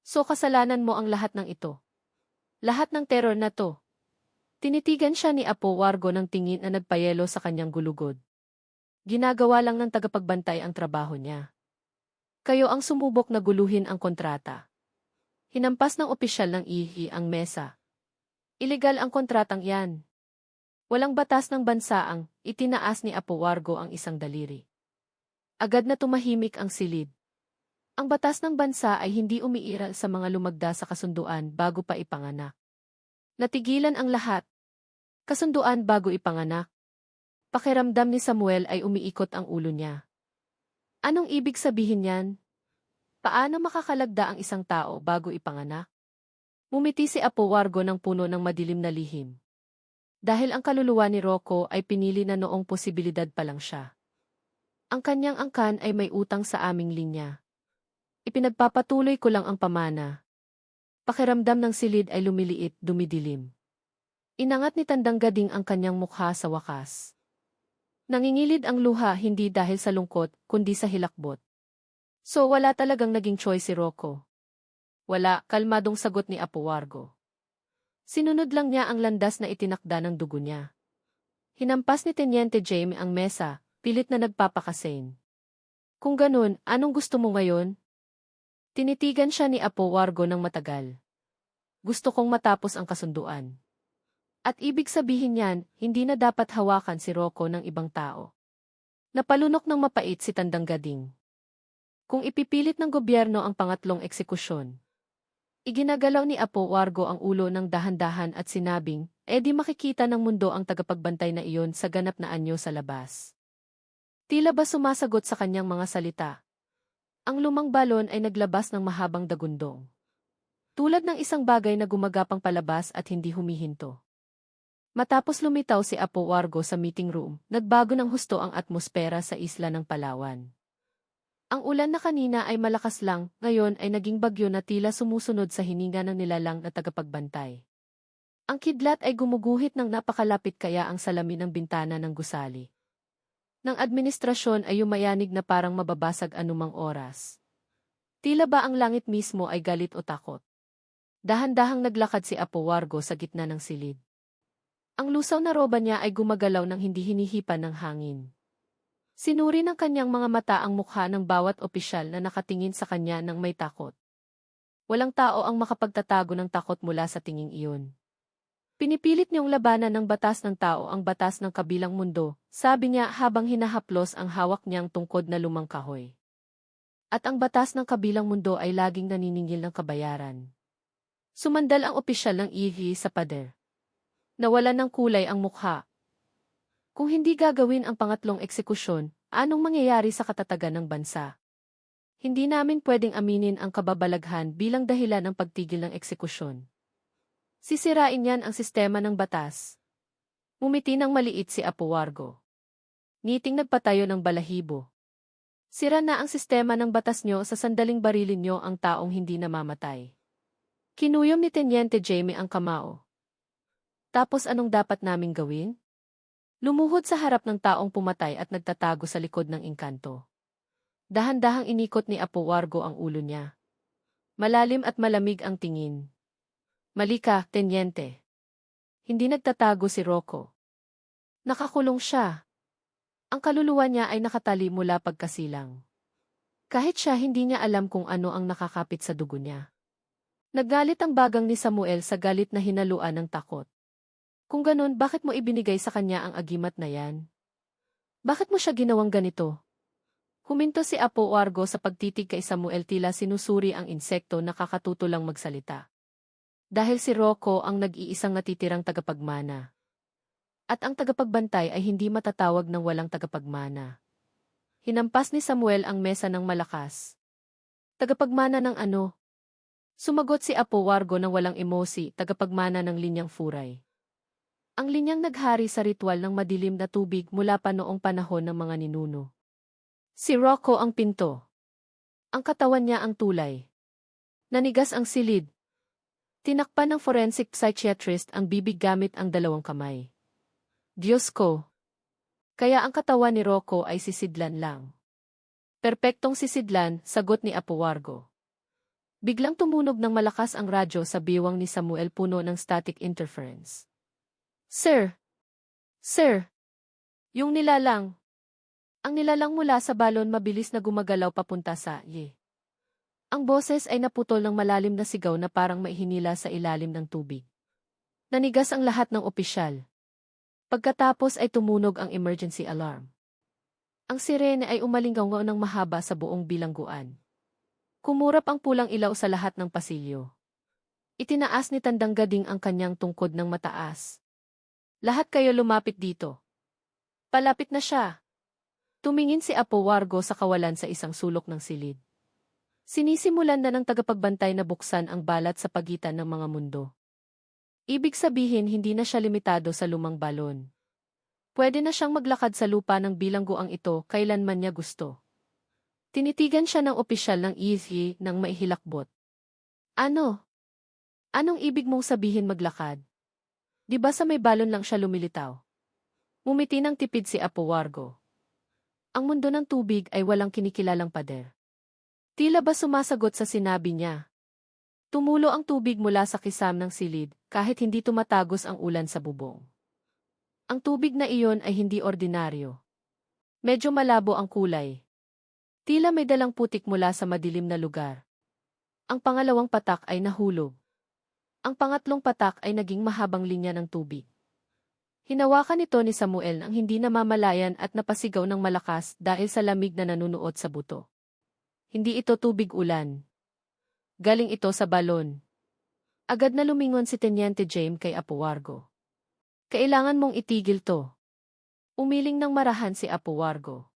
So kasalanan mo ang lahat ng ito. Lahat ng teror na to. Tinitigan siya ni Apo Wargo ng tingin na nagpayelo sa kanyang gulugod. Ginagawa lang ng tagapagbantay ang trabaho niya. Kayo ang sumubok na guluhin ang kontrata. Hinampas ng opisyal ng IHI ang mesa. Ilegal ang kontratang yan. Walang batas ng bansa ang itinaas ni Apo Wargo ang isang daliri. Agad na tumahimik ang silid. Ang batas ng bansa ay hindi umiiral sa mga lumagda sa kasunduan bago pa ipanganak. Natigilan ang lahat. Kasunduan bago ipanganak. Pakiramdam ni Samuel ay umiikot ang ulo niya. Anong ibig sabihin yan? Paano makakalagda ang isang tao bago ipanganak? Mumiti si Apo Wargo ng puno ng madilim na lihim. Dahil ang kaluluwa ni Rocco ay pinili na noong posibilidad pa lang siya. Ang kanyang angkan ay may utang sa aming linya. Ipinagpapatuloy ko lang ang pamana. Pakiramdam ng silid ay lumiliit, dumidilim. Inangat ni Tandang Gading ang kanyang mukha sa wakas. Nangingilid ang luha hindi dahil sa lungkot, kundi sa hilakbot. So wala talagang naging choice si Rocco. Wala, kalmadong sagot ni Apo Wargo. Sinunod lang niya ang landas na itinakda ng dugo niya. Hinampas ni Teniente Jaime ang mesa, pilit na nagpapakasane. Kung ganun, anong gusto mo ngayon? Tinitigan siya ni Apo Wargo ng matagal. Gusto kong matapos ang kasunduan. At ibig sabihin niyan, hindi na dapat hawakan si Rocco ng ibang tao. Napalunok ng mapait si Tandang Gading. Kung ipipilit ng gobyerno ang pangatlong eksekusyon, iginagalaw ni Apo Wargo ang ulo ng dahan-dahan at sinabing, di makikita ng mundo ang tagapagbantay na iyon sa ganap na anyo sa labas. Tila ba sumasagot sa kanyang mga salita? Ang lumang balon ay naglabas ng mahabang dagundong. Tulad ng isang bagay na gumagapang palabas at hindi humihinto. Matapos lumitaw si Apo Wargo sa meeting room, nagbago ng husto ang atmosfera sa isla ng Palawan. Ang ulan na kanina ay malakas lang, ngayon ay naging bagyo na tila sumusunod sa hininga ng nilalang na tagapagbantay. Ang kidlat ay gumuguhit ng napakalapit kaya ang salamin ng bintana ng gusali. Ng administrasyon ay yumayanig na parang mababasag anumang oras. Tila ba ang langit mismo ay galit o takot? Dahan-dahang naglakad si Apo Wargo sa gitna ng silid. Ang lusaw na roba niya ay gumagalaw ng hindi hinihipan ng hangin. Sinuri ng kanyang mga mata ang mukha ng bawat opisyal na nakatingin sa kanya ng may takot. Walang tao ang makapagtatago ng takot mula sa tinging iyon. Pinipilit niyong labanan ng batas ng tao ang batas ng kabilang mundo, sabi niya habang hinahaplos ang hawak niyang tungkod na lumang kahoy. At ang batas ng kabilang mundo ay laging naniningil ng kabayaran. Sumandal ang opisyal ng EV sa pader. Nawalan ng kulay ang mukha. Kung hindi gagawin ang pangatlong eksekusyon, anong mangyayari sa katatagan ng bansa? Hindi namin pwedeng aminin ang kababalaghan bilang dahilan ng pagtigil ng eksekusyon. Sisirain niyan ang sistema ng batas. Ngumiti ng maliit si Apo Wargo. Ngiting nagpatayo ng balahibo. Sira na ang sistema ng batas nyo sa sandaling barilin nyo ang taong hindi namamatay. Kinuyom ni Teniente Jamie ang kamao. Tapos anong dapat naming gawin? Lumuhod sa harap ng taong pumatay at nagtatago sa likod ng engkanto. Dahan-dahang inikot ni Apo Wargo ang ulo niya. Malalim at malamig ang tingin. Mali ka, Teniente. Hindi nagtatago si Rocco. Nakakulong siya. Ang kaluluwa niya ay nakatali mula pagkasilang. Kahit siya hindi niya alam kung ano ang nakakapit sa dugo niya. Naggalit ang bagang ni Samuel sa galit na hinaluan ng takot. Kung ganun, bakit mo ibinigay sa kanya ang agimat na yan? Bakit mo siya ginawang ganito? Huminto si Apo Wargo sa pagtitig kay Samuel, tila sinusuri ang insekto na kakatutulang magsalita. Dahil si Rocco ang nag-iisang natitirang tagapagmana. At ang tagapagbantay ay hindi matatawag ng walang tagapagmana. Hinampas ni Samuel ang mesa ng malakas. Tagapagmana ng ano? Sumagot si Apo Wargo ng walang emosi, tagapagmana ng linyang furay. Ang linyang naghari sa ritual ng madilim na tubig mula pa noong panahon ng mga ninuno. Si Rocco ang pinto. Ang katawan niya ang tulay. Nanigas ang silid. Tinakpan ng forensic psychiatrist ang bibig gamit ang dalawang kamay. Diyos ko! Kaya ang katawan ni Rocco ay sisidlan lang. Perpektong sisidlan, sagot ni Apo Wargo. Biglang tumunog ng malakas ang radyo sa biwang ni Samuel, puno ng static interference. Sir! Sir! Yung nilalang! Ang nilalang mula sa balon mabilis na gumagalaw papunta sa ye. Ang boses ay naputol ng malalim na sigaw na parang maihinila sa ilalim ng tubig. Nanigas ang lahat ng opisyal. Pagkatapos ay tumunog ang emergency alarm. Ang sirene ay umalinggaw ng mahaba sa buong bilangguan. Kumurap ang pulang ilaw sa lahat ng pasilyo. Itinaas ni Tandang Gading ang kanyang tungkod ng mataas. Lahat kayo lumapit dito. Palapit na siya. Tumingin si Apo Wargo sa kawalan sa isang sulok ng silid. Sinisimulan na ng tagapagbantay na buksan ang balat sa pagitan ng mga mundo. Ibig sabihin hindi na siya limitado sa lumang balon. Pwede na siyang maglakad sa lupa ng bilangguang ito kailanman niya gusto. Tinitigan siya ng opisyal ng EZ nang maihilakbot. Ano? Anong ibig mong sabihin maglakad? Di ba sa may balon lang siya lumilitaw? Ngumiti ng tipid si Apo Wargo. Ang mundo ng tubig ay walang kinikilalang pader. Tila ba sumasagot sa sinabi niya? Tumulo ang tubig mula sa kisam ng silid, kahit hindi tumatagos ang ulan sa bubong. Ang tubig na iyon ay hindi ordinaryo. Medyo malabo ang kulay. Tila may dalang putik mula sa madilim na lugar. Ang pangalawang patak ay nahulog. Ang pangatlong patak ay naging mahabang linya ng tubig. Hinawakan ito ni Samuel nang hindi namamalayan at napasigaw ng malakas dahil sa lamig na nanunuot sa buto. Hindi ito tubig ulan. Galing ito sa balon. Agad na lumingon si Teniente James kay Apo Wargo. Kailangan mong itigil to. Umiling ng marahan si Apo Wargo.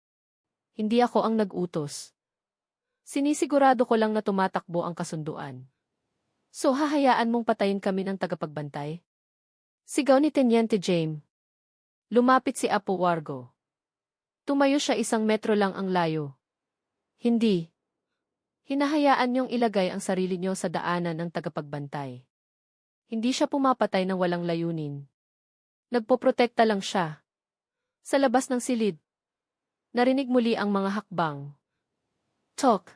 Hindi ako ang nag-utos. Sinisigurado ko lang na tumatakbo ang kasunduan. So hahayaan mong patayin kami ng tagapagbantay? Sigaw ni Teniente James. Lumapit si Apo Wargo. Tumayo siya 1 metro lang ang layo. Hindi. Hinahayaan niyong ilagay ang sarili niyo sa daanan ng tagapagbantay. Hindi siya pumapatay ng walang layunin. Nagpoprotekta lang siya. Sa labas ng silid, narinig muli ang mga hakbang. Tok!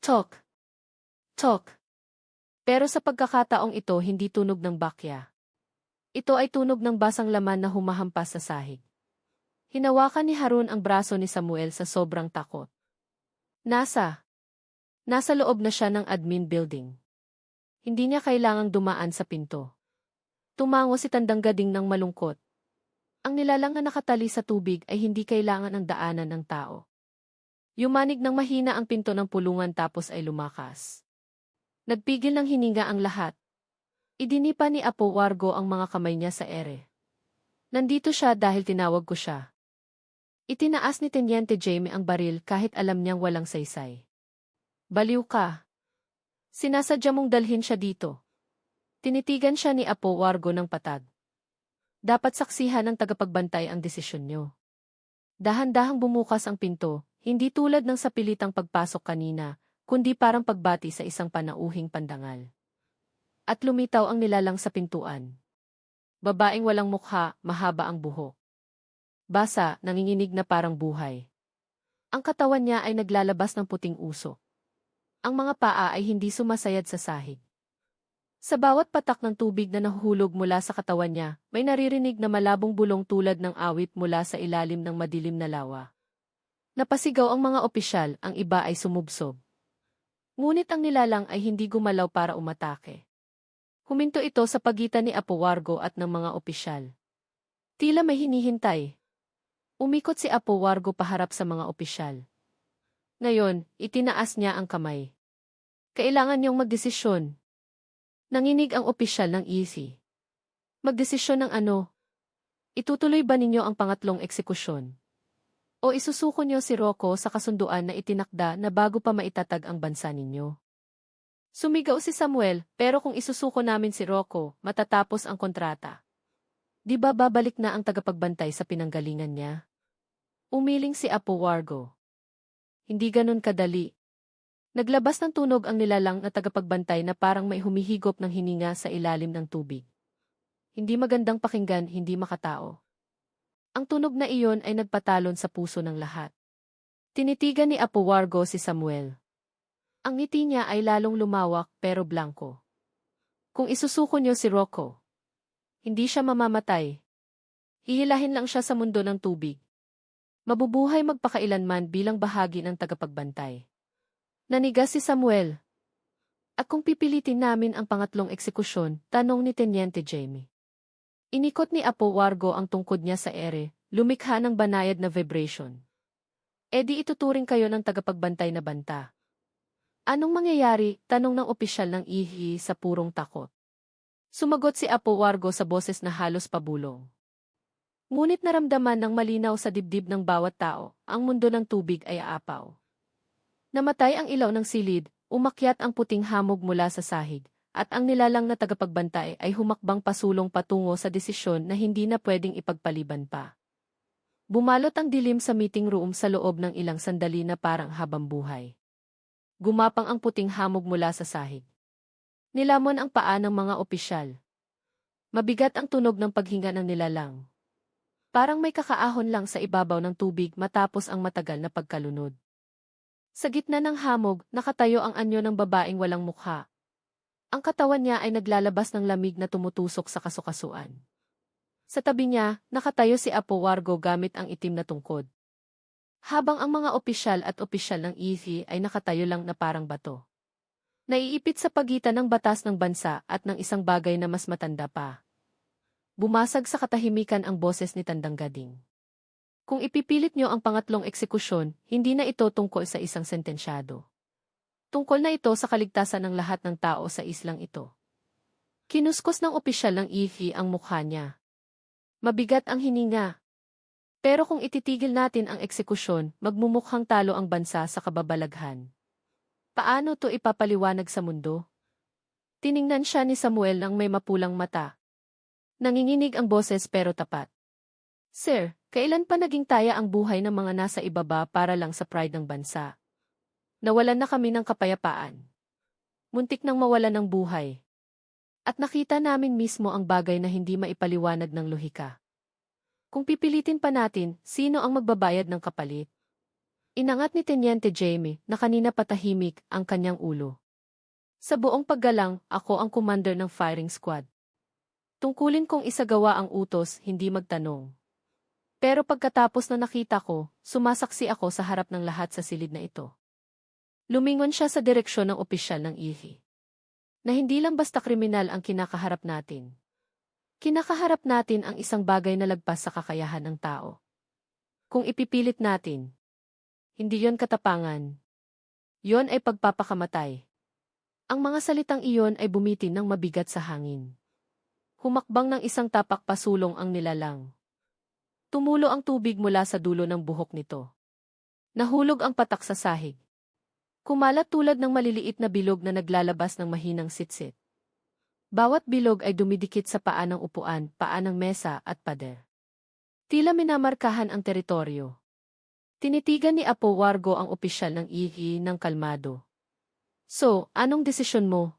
Tok! Tok! Pero sa pagkakataong ito hindi tunog ng bakya. Ito ay tunog ng basang laman na humahampas sa sahig. Hinawakan ni Harun ang braso ni Samuel sa sobrang takot. Nasa Nasa loob na siya ng admin building. Hindi niya kailangang dumaan sa pinto. Tumango si Tandang Gading ng malungkot. Ang nilalang na nakatali sa tubig ay hindi kailangan ng daanan ng tao. Yumanig ng mahina ang pinto ng pulungan tapos ay lumakas. Nagpigil ng hininga ang lahat. Idinipa ni Apo Wargo ang mga kamay niya sa ere. Nandito siya dahil tinawag ko siya. Itinaas ni Teniente Jamie ang baril kahit alam niyang walang saysay. Baliw ka. Sinasadya mong dalhin siya dito. Tinitigan siya ni Apo Wargo ng patag. Dapat saksihan ng tagapagbantay ang desisyon niyo. Dahan-dahang bumukas ang pinto, hindi tulad ng sa pilitang pagpasok kanina, kundi parang pagbati sa isang panauhing pandangal. At lumitaw ang nilalang sa pintuan. Babaeng walang mukha, mahaba ang buhok. Basa, nanginginig na parang buhay. Ang katawan niya ay naglalabas ng puting usok. Ang mga paa ay hindi sumasayad sa sahig. Sa bawat patak ng tubig na nahuhulog mula sa katawan niya, may naririnig na malabong bulong tulad ng awit mula sa ilalim ng madilim na lawa. Napasigaw ang mga opisyal, ang iba ay sumubsob. Ngunit ang nilalang ay hindi gumalaw para umatake. Huminto ito sa pagitan ni Apo Wargo at ng mga opisyal. Tila may hinihintay. Umikot si Apo Wargo paharap sa mga opisyal. Ngayon, itinaas niya ang kamay. Kailangan niyong magdesisyon. Nanginig ang opisyal ng EC. Magdesisyon ng ano? Itutuloy ba ninyo ang pangatlong eksekusyon? O isusuko niyo si Rocco sa kasunduan na itinakda na bago pa maitatag ang bansa ninyo? Sumigaw si Samuel, pero kung isusuko namin si Rocco, matatapos ang kontrata. Di ba babalik na ang tagapagbantay sa pinanggalingan niya? Umiling si Apo Wargo. Hindi ganun kadali. Naglabas ng tunog ang nilalang na tagapagbantay na parang may humihigop ng hininga sa ilalim ng tubig. Hindi magandang pakinggan, hindi makatao. Ang tunog na iyon ay nagpatalon sa puso ng lahat. Tinitigan ni Apo Wargo si Samuel. Ang ngiti niya ay lalong lumawak pero blanko. Kung isusuko niyo si Rocco, hindi siya mamamatay. Hihilahin lang siya sa mundo ng tubig. Mabubuhay magpakailanman bilang bahagi ng tagapagbantay. Nanigas si Samuel. At kung pipilitin namin ang pangatlong eksekusyon, tanong ni Teniente Jamie. Inikot ni Apo Wargo ang tungkod niya sa ere, lumikha ng banayad na vibration. E di ituturing kayo ng tagapagbantay na banta. Anong mangyayari? Tanong ng opisyal ng ihi sa purong takot. Sumagot si Apo Wargo sa boses na halos pabulong. Ngunit naramdaman ng malinaw sa dibdib ng bawat tao, ang mundo ng tubig ay aapaw. Namatay ang ilaw ng silid, umakyat ang puting hamog mula sa sahig, at ang nilalang na tagapagbantay ay humakbang pasulong patungo sa desisyon na hindi na pwedeng ipagpaliban pa. Bumalot ang dilim sa meeting room sa loob ng ilang sandali na parang habambuhay. Gumapang ang puting hamog mula sa sahig. Nilamon ang paa ng mga opisyal. Mabigat ang tunog ng paghinga ng nilalang. Parang may kakaahon lang sa ibabaw ng tubig matapos ang matagal na pagkalunod. Sa gitna ng hamog, nakatayo ang anyo ng babaeng walang mukha. Ang katawan niya ay naglalabas ng lamig na tumutusok sa kasukasuan. Sa tabi niya, nakatayo si Apo Wargo gamit ang itim na tungkod. Habang ang mga opisyal at opisyal ng EC ay nakatayo lang na parang bato. Naiipit sa pagitan ng batas ng bansa at ng isang bagay na mas matanda pa. Bumasag sa katahimikan ang boses ni Tandang Gading. Kung ipipilit niyo ang pangatlong eksekusyon, hindi na ito tungkol sa isang sentensyado. Tungkol na ito sa kaligtasan ng lahat ng tao sa islang ito. Kinuskos ng opisyal ng EFE ang mukha niya. Mabigat ang hininga. Pero kung ititigil natin ang eksekusyon, magmumukhang talo ang bansa sa kababalaghan. Paano to ipapaliwanag sa mundo? Tiningnan siya ni Samuel ng may mapulang mata. Nanginginig ang boses pero tapat. Sir, kailan pa naging taya ang buhay ng mga nasa ibaba para lang sa pride ng bansa? Nawalan na kami ng kapayapaan. Muntik nang mawalan ng buhay. At nakita namin mismo ang bagay na hindi maipaliwanag ng lohika. Kung pipilitin pa natin, sino ang magbabayad ng kapalit? Inangat ni Teniente Jamie na kanina patahimik ang kanyang ulo. Sa buong paggalang, ako ang commander ng firing squad. Tungkulin kong isagawa ang utos, hindi magtanong. Pero pagkatapos na nakita ko, sumasaksi ako sa harap ng lahat sa silid na ito. Lumingon siya sa direksyon ng opisyal ng IHI. Na hindi lang basta kriminal ang kinakaharap natin. Kinakaharap natin ang isang bagay na lagpas sa kakayahan ng tao. Kung ipipilit natin, hindi yon katapangan. Yon ay pagpapakamatay. Ang mga salitang iyon ay bumitin ng mabigat sa hangin. Humakbang ng isang tapak pasulong ang nilalang. Tumulo ang tubig mula sa dulo ng buhok nito. Nahulog ang patak sa sahig. Kumalat tulad ng maliliit na bilog na naglalabas ng mahinang sitsit. Bawat bilog ay dumidikit sa paa ng upuan, paa ng mesa at pader. Tila minamarkahan ang teritoryo. Tinitigan ni Apo Wargo ang opisyal ng IHI ng kalmado. So, anong desisyon mo?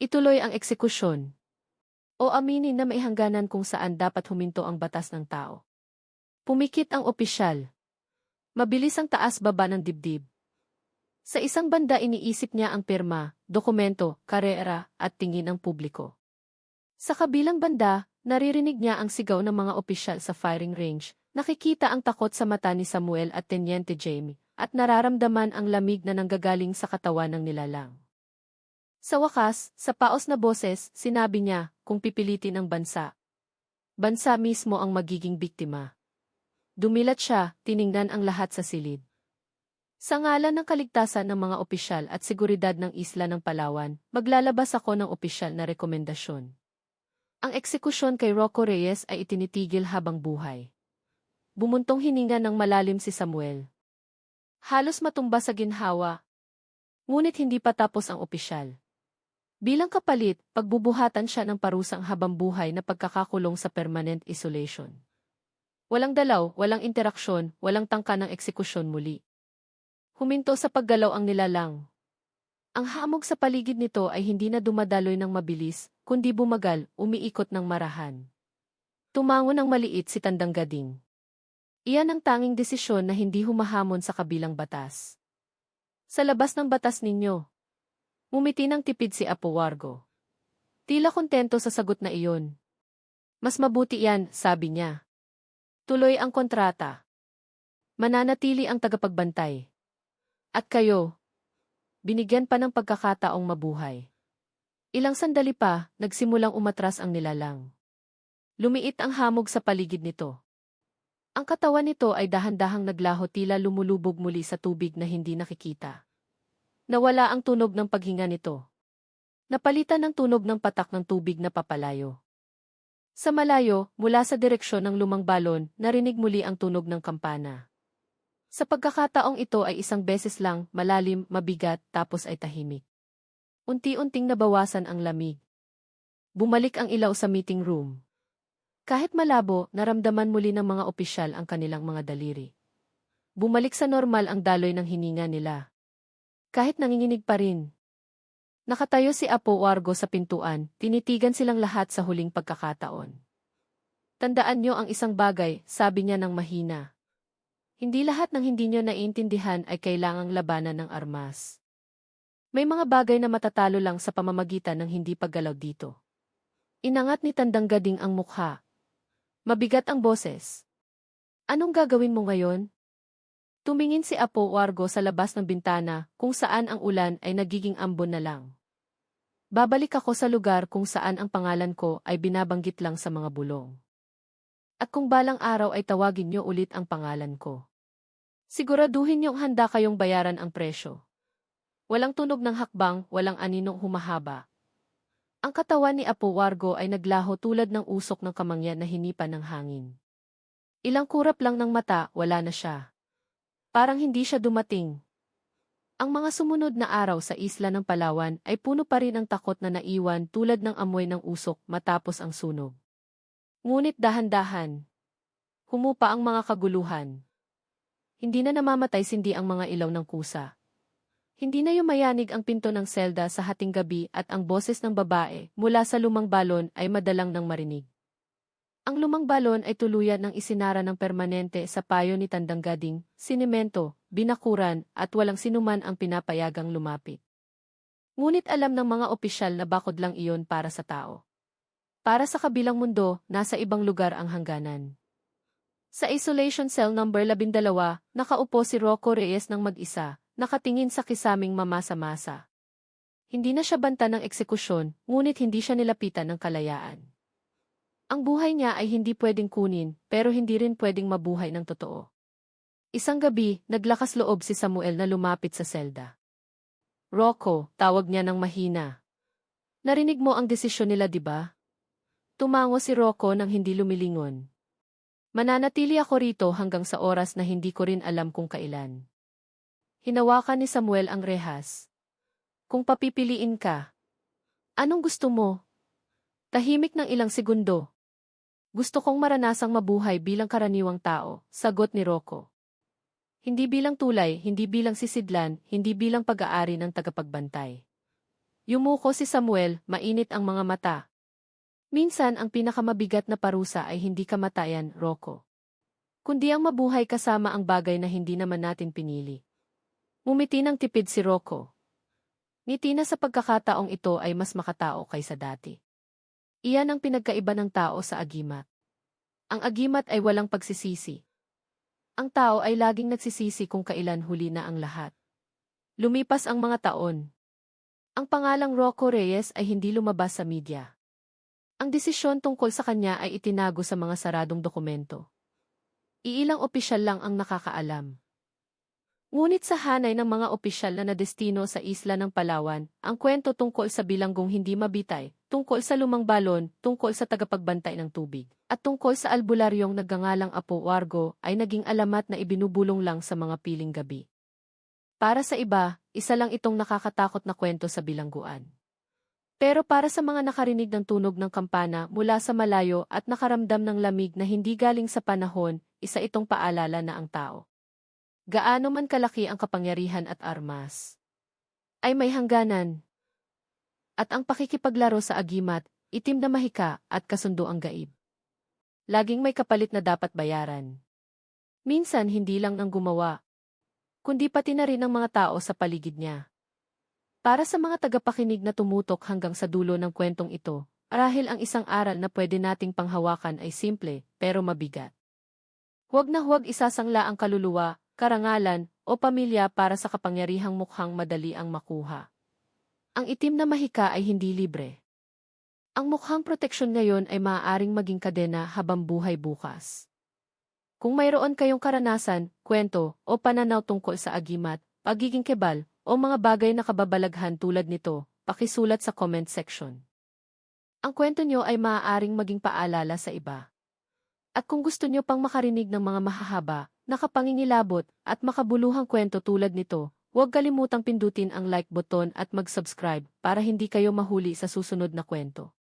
Ituloy ang eksekusyon. O aminin na may hangganan kung saan dapat huminto ang batas ng tao. Pumikit ang opisyal. Mabilis ang taas-baba ng dibdib. Sa isang banda iniisip niya ang pirma, dokumento, karera, at tingin ng publiko. Sa kabilang banda, naririnig niya ang sigaw ng mga opisyal sa firing range, nakikita ang takot sa mata ni Samuel at Teniente Jamie, at nararamdaman ang lamig na nanggagaling sa katawan ng nilalang. Sa wakas, sa paos na boses, sinabi niya, kung pipilitin ang bansa. Bansa mismo ang magiging biktima. Dumilat siya, tiningnan ang lahat sa silid. Sa ngalan ng kaligtasan ng mga opisyal at seguridad ng isla ng Palawan, maglalabas ako ng opisyal na rekomendasyon. Ang eksekusyon kay Rocco Reyes ay itinitigil habang buhay. Bumuntong hininga ng malalim si Samuel. Halos matumba sa ginhawa. Ngunit hindi pa tapos ang opisyal. Bilang kapalit, pagbubuhatan siya ng parusang habang buhay na pagkakakulong sa permanent isolation. Walang dalaw, walang interaksyon, walang tangka ng eksekusyon muli. Huminto sa paggalaw ang nilalang. Ang hamog sa paligid nito ay hindi na dumadaloy ng mabilis, kundi bumagal, umiikot ng marahan. Tumango ng maliit si Tandang Gading. Iyan ang tanging desisyon na hindi humahamon sa kabilang batas. Sa labas ng batas ninyo. Ngumiti ng tipid si Apo Wargo. Tila kontento sa sagot na iyon. Mas mabuti yan, sabi niya. Tuloy ang kontrata. Mananatili ang tagapagbantay. At kayo, binigyan pa ng pagkakataong mabuhay. Ilang sandali pa, nagsimulang umatras ang nilalang. Lumiit ang hamog sa paligid nito. Ang katawan nito ay dahan-dahang naglaho tila lumulubog muli sa tubig na hindi nakikita. Nawala ang tunog ng paghinga nito. Napalitan ng tunog ng patak ng tubig na papalayo. Sa malayo, mula sa direksyon ng lumang balon, narinig muli ang tunog ng kampana. Sa pagkakataong ito ay isang beses lang, malalim, mabigat, tapos ay tahimik. Unti-unting nabawasan ang lamig. Bumalik ang ilaw sa meeting room. Kahit malabo, naramdaman muli ng mga opisyal ang kanilang mga daliri. Bumalik sa normal ang daloy ng hininga nila. Kahit nanginginig pa rin. Nakatayo si Apo Wargo sa pintuan, tinitigan silang lahat sa huling pagkakataon. Tandaan niyo ang isang bagay, sabi niya ng mahina. Hindi lahat ng hindi niyo naiintindihan ay kailangang labanan ng armas. May mga bagay na matatalo lang sa pamamagitan ng hindi paggalaw dito. Inangat ni Tandang Gading ang mukha. Mabigat ang boses. Anong gagawin mo ngayon? Tumingin si Apo Wargo sa labas ng bintana kung saan ang ulan ay nagiging ambon na lang. Babalik ako sa lugar kung saan ang pangalan ko ay binabanggit lang sa mga bulong. At kung balang araw ay tawagin niyo ulit ang pangalan ko. Siguraduhin niyong handa kayong bayaran ang presyo. Walang tunog ng hakbang, walang aninong humahaba. Ang katawan ni Apo Wargo ay naglaho tulad ng usok ng kamangyan na hinipan ng hangin. Ilang kurap lang ng mata, wala na siya. Parang hindi siya dumating. Ang mga sumunod na araw sa isla ng Palawan ay puno pa rin ang takot na naiwan tulad ng amoy ng usok matapos ang sunog. Ngunit dahan-dahan, humupa ang mga kaguluhan. Hindi na namamatay sindi ang mga ilaw ng kusa. Hindi na yumayanig ang pinto ng selda sa hating gabi at ang boses ng babae mula sa lumang balon ay madalang nang marinig. Ang lumang balon ay tuluyan ng isinara ng permanente sa payo ni Tandang Gading, sinemento, binakuran at walang sinuman ang pinapayagang lumapit. Ngunit alam ng mga opisyal na bakod lang iyon para sa tao. Para sa kabilang mundo, nasa ibang lugar ang hangganan. Sa isolation cell number 12, nakaupo si Rocco Reyes ng mag-isa, nakatingin sa kisaming mamasa-masa. Hindi na siya banta ng eksekusyon, ngunit hindi siya nilapitan ng kalayaan. Ang buhay niya ay hindi pwedeng kunin, pero hindi rin pwedeng mabuhay ng totoo. Isang gabi, naglakas loob si Samuel na lumapit sa selda. Rocco, tawag niya ng mahina. Narinig mo ang desisyon nila, di ba? Tumango si Rocco nang hindi lumilingon. Mananatili ako rito hanggang sa oras na hindi ko rin alam kung kailan. Hinawakan ni Samuel ang rehas. Kung papipiliin ka, anong gusto mo? Tahimik ng ilang segundo. Gusto kong maranasang mabuhay bilang karaniwang tao, sagot ni Rocco. Hindi bilang tulay, hindi bilang sisidlan, hindi bilang pag-aari ng tagapagbantay. Yumuko si Samuel, mainit ang mga mata. Minsan ang pinakamabigat na parusa ay hindi kamatayan, Rocco. Kundi ang mabuhay kasama ang bagay na hindi naman natin pinili. Ngumiti ng tipid si Rocco. Ngiti na sa pagkakataong ito ay mas makatao kaysa dati. Iyan ang pinagkaiba ng tao sa agimat. Ang agimat ay walang pagsisisi. Ang tao ay laging nagsisisi kung kailan huli na ang lahat. Lumipas ang mga taon. Ang pangalang Rocco Reyes ay hindi lumabas sa media. Ang desisyon tungkol sa kanya ay itinago sa mga saradong dokumento. Iilang opisyal lang ang nakakaalam. Ngunit sa hanay ng mga opisyal na nadestino sa isla ng Palawan, ang kwento tungkol sa bilanggong hindi mabitay, tungkol sa lumang balon, tungkol sa tagapagbantay ng tubig, at tungkol sa albularyong nagngangalang Apo Wargo ay naging alamat na ibinubulong lang sa mga piling gabi. Para sa iba, isa lang itong nakakatakot na kwento sa bilangguan. Pero para sa mga nakarinig ng tunog ng kampana mula sa malayo at nakaramdam ng lamig na hindi galing sa panahon, isa itong paalala na ang tao. Gaano man kalaki ang kapangyarihan at armas, ay may hangganan. At ang pakikipaglaro sa agimat, itim na mahika at kasundo ang gaib. Laging may kapalit na dapat bayaran. Minsan hindi lang ang gumawa, kundi pati na rin ang mga tao sa paligid niya. Para sa mga tagapakinig na tumutok hanggang sa dulo ng kwentong ito, marahil ang isang aral na pwede nating panghawakan ay simple, pero mabigat. Huwag na huwag isasangla ang kaluluwa, karangalan, o pamilya para sa kapangyarihang mukhang madali ang makuha. Ang itim na mahika ay hindi libre. Ang mukhang proteksyon ngayon ay maaaring maging kadena habang buhay bukas. Kung mayroon kayong karanasan, kwento, o pananaw tungkol sa agimat, pagiging kebal, o mga bagay na kababalaghan tulad nito, pakisulat sa comment section. Ang kwento nyo ay maaaring maging paalala sa iba. At kung gusto nyo pang makarinig ng mga mahahaba, nakapangingilabot, at makabuluhang kwento tulad nito, huwag kalimutang pindutin ang like button at mag-subscribe para hindi kayo mahuli sa susunod na kwento.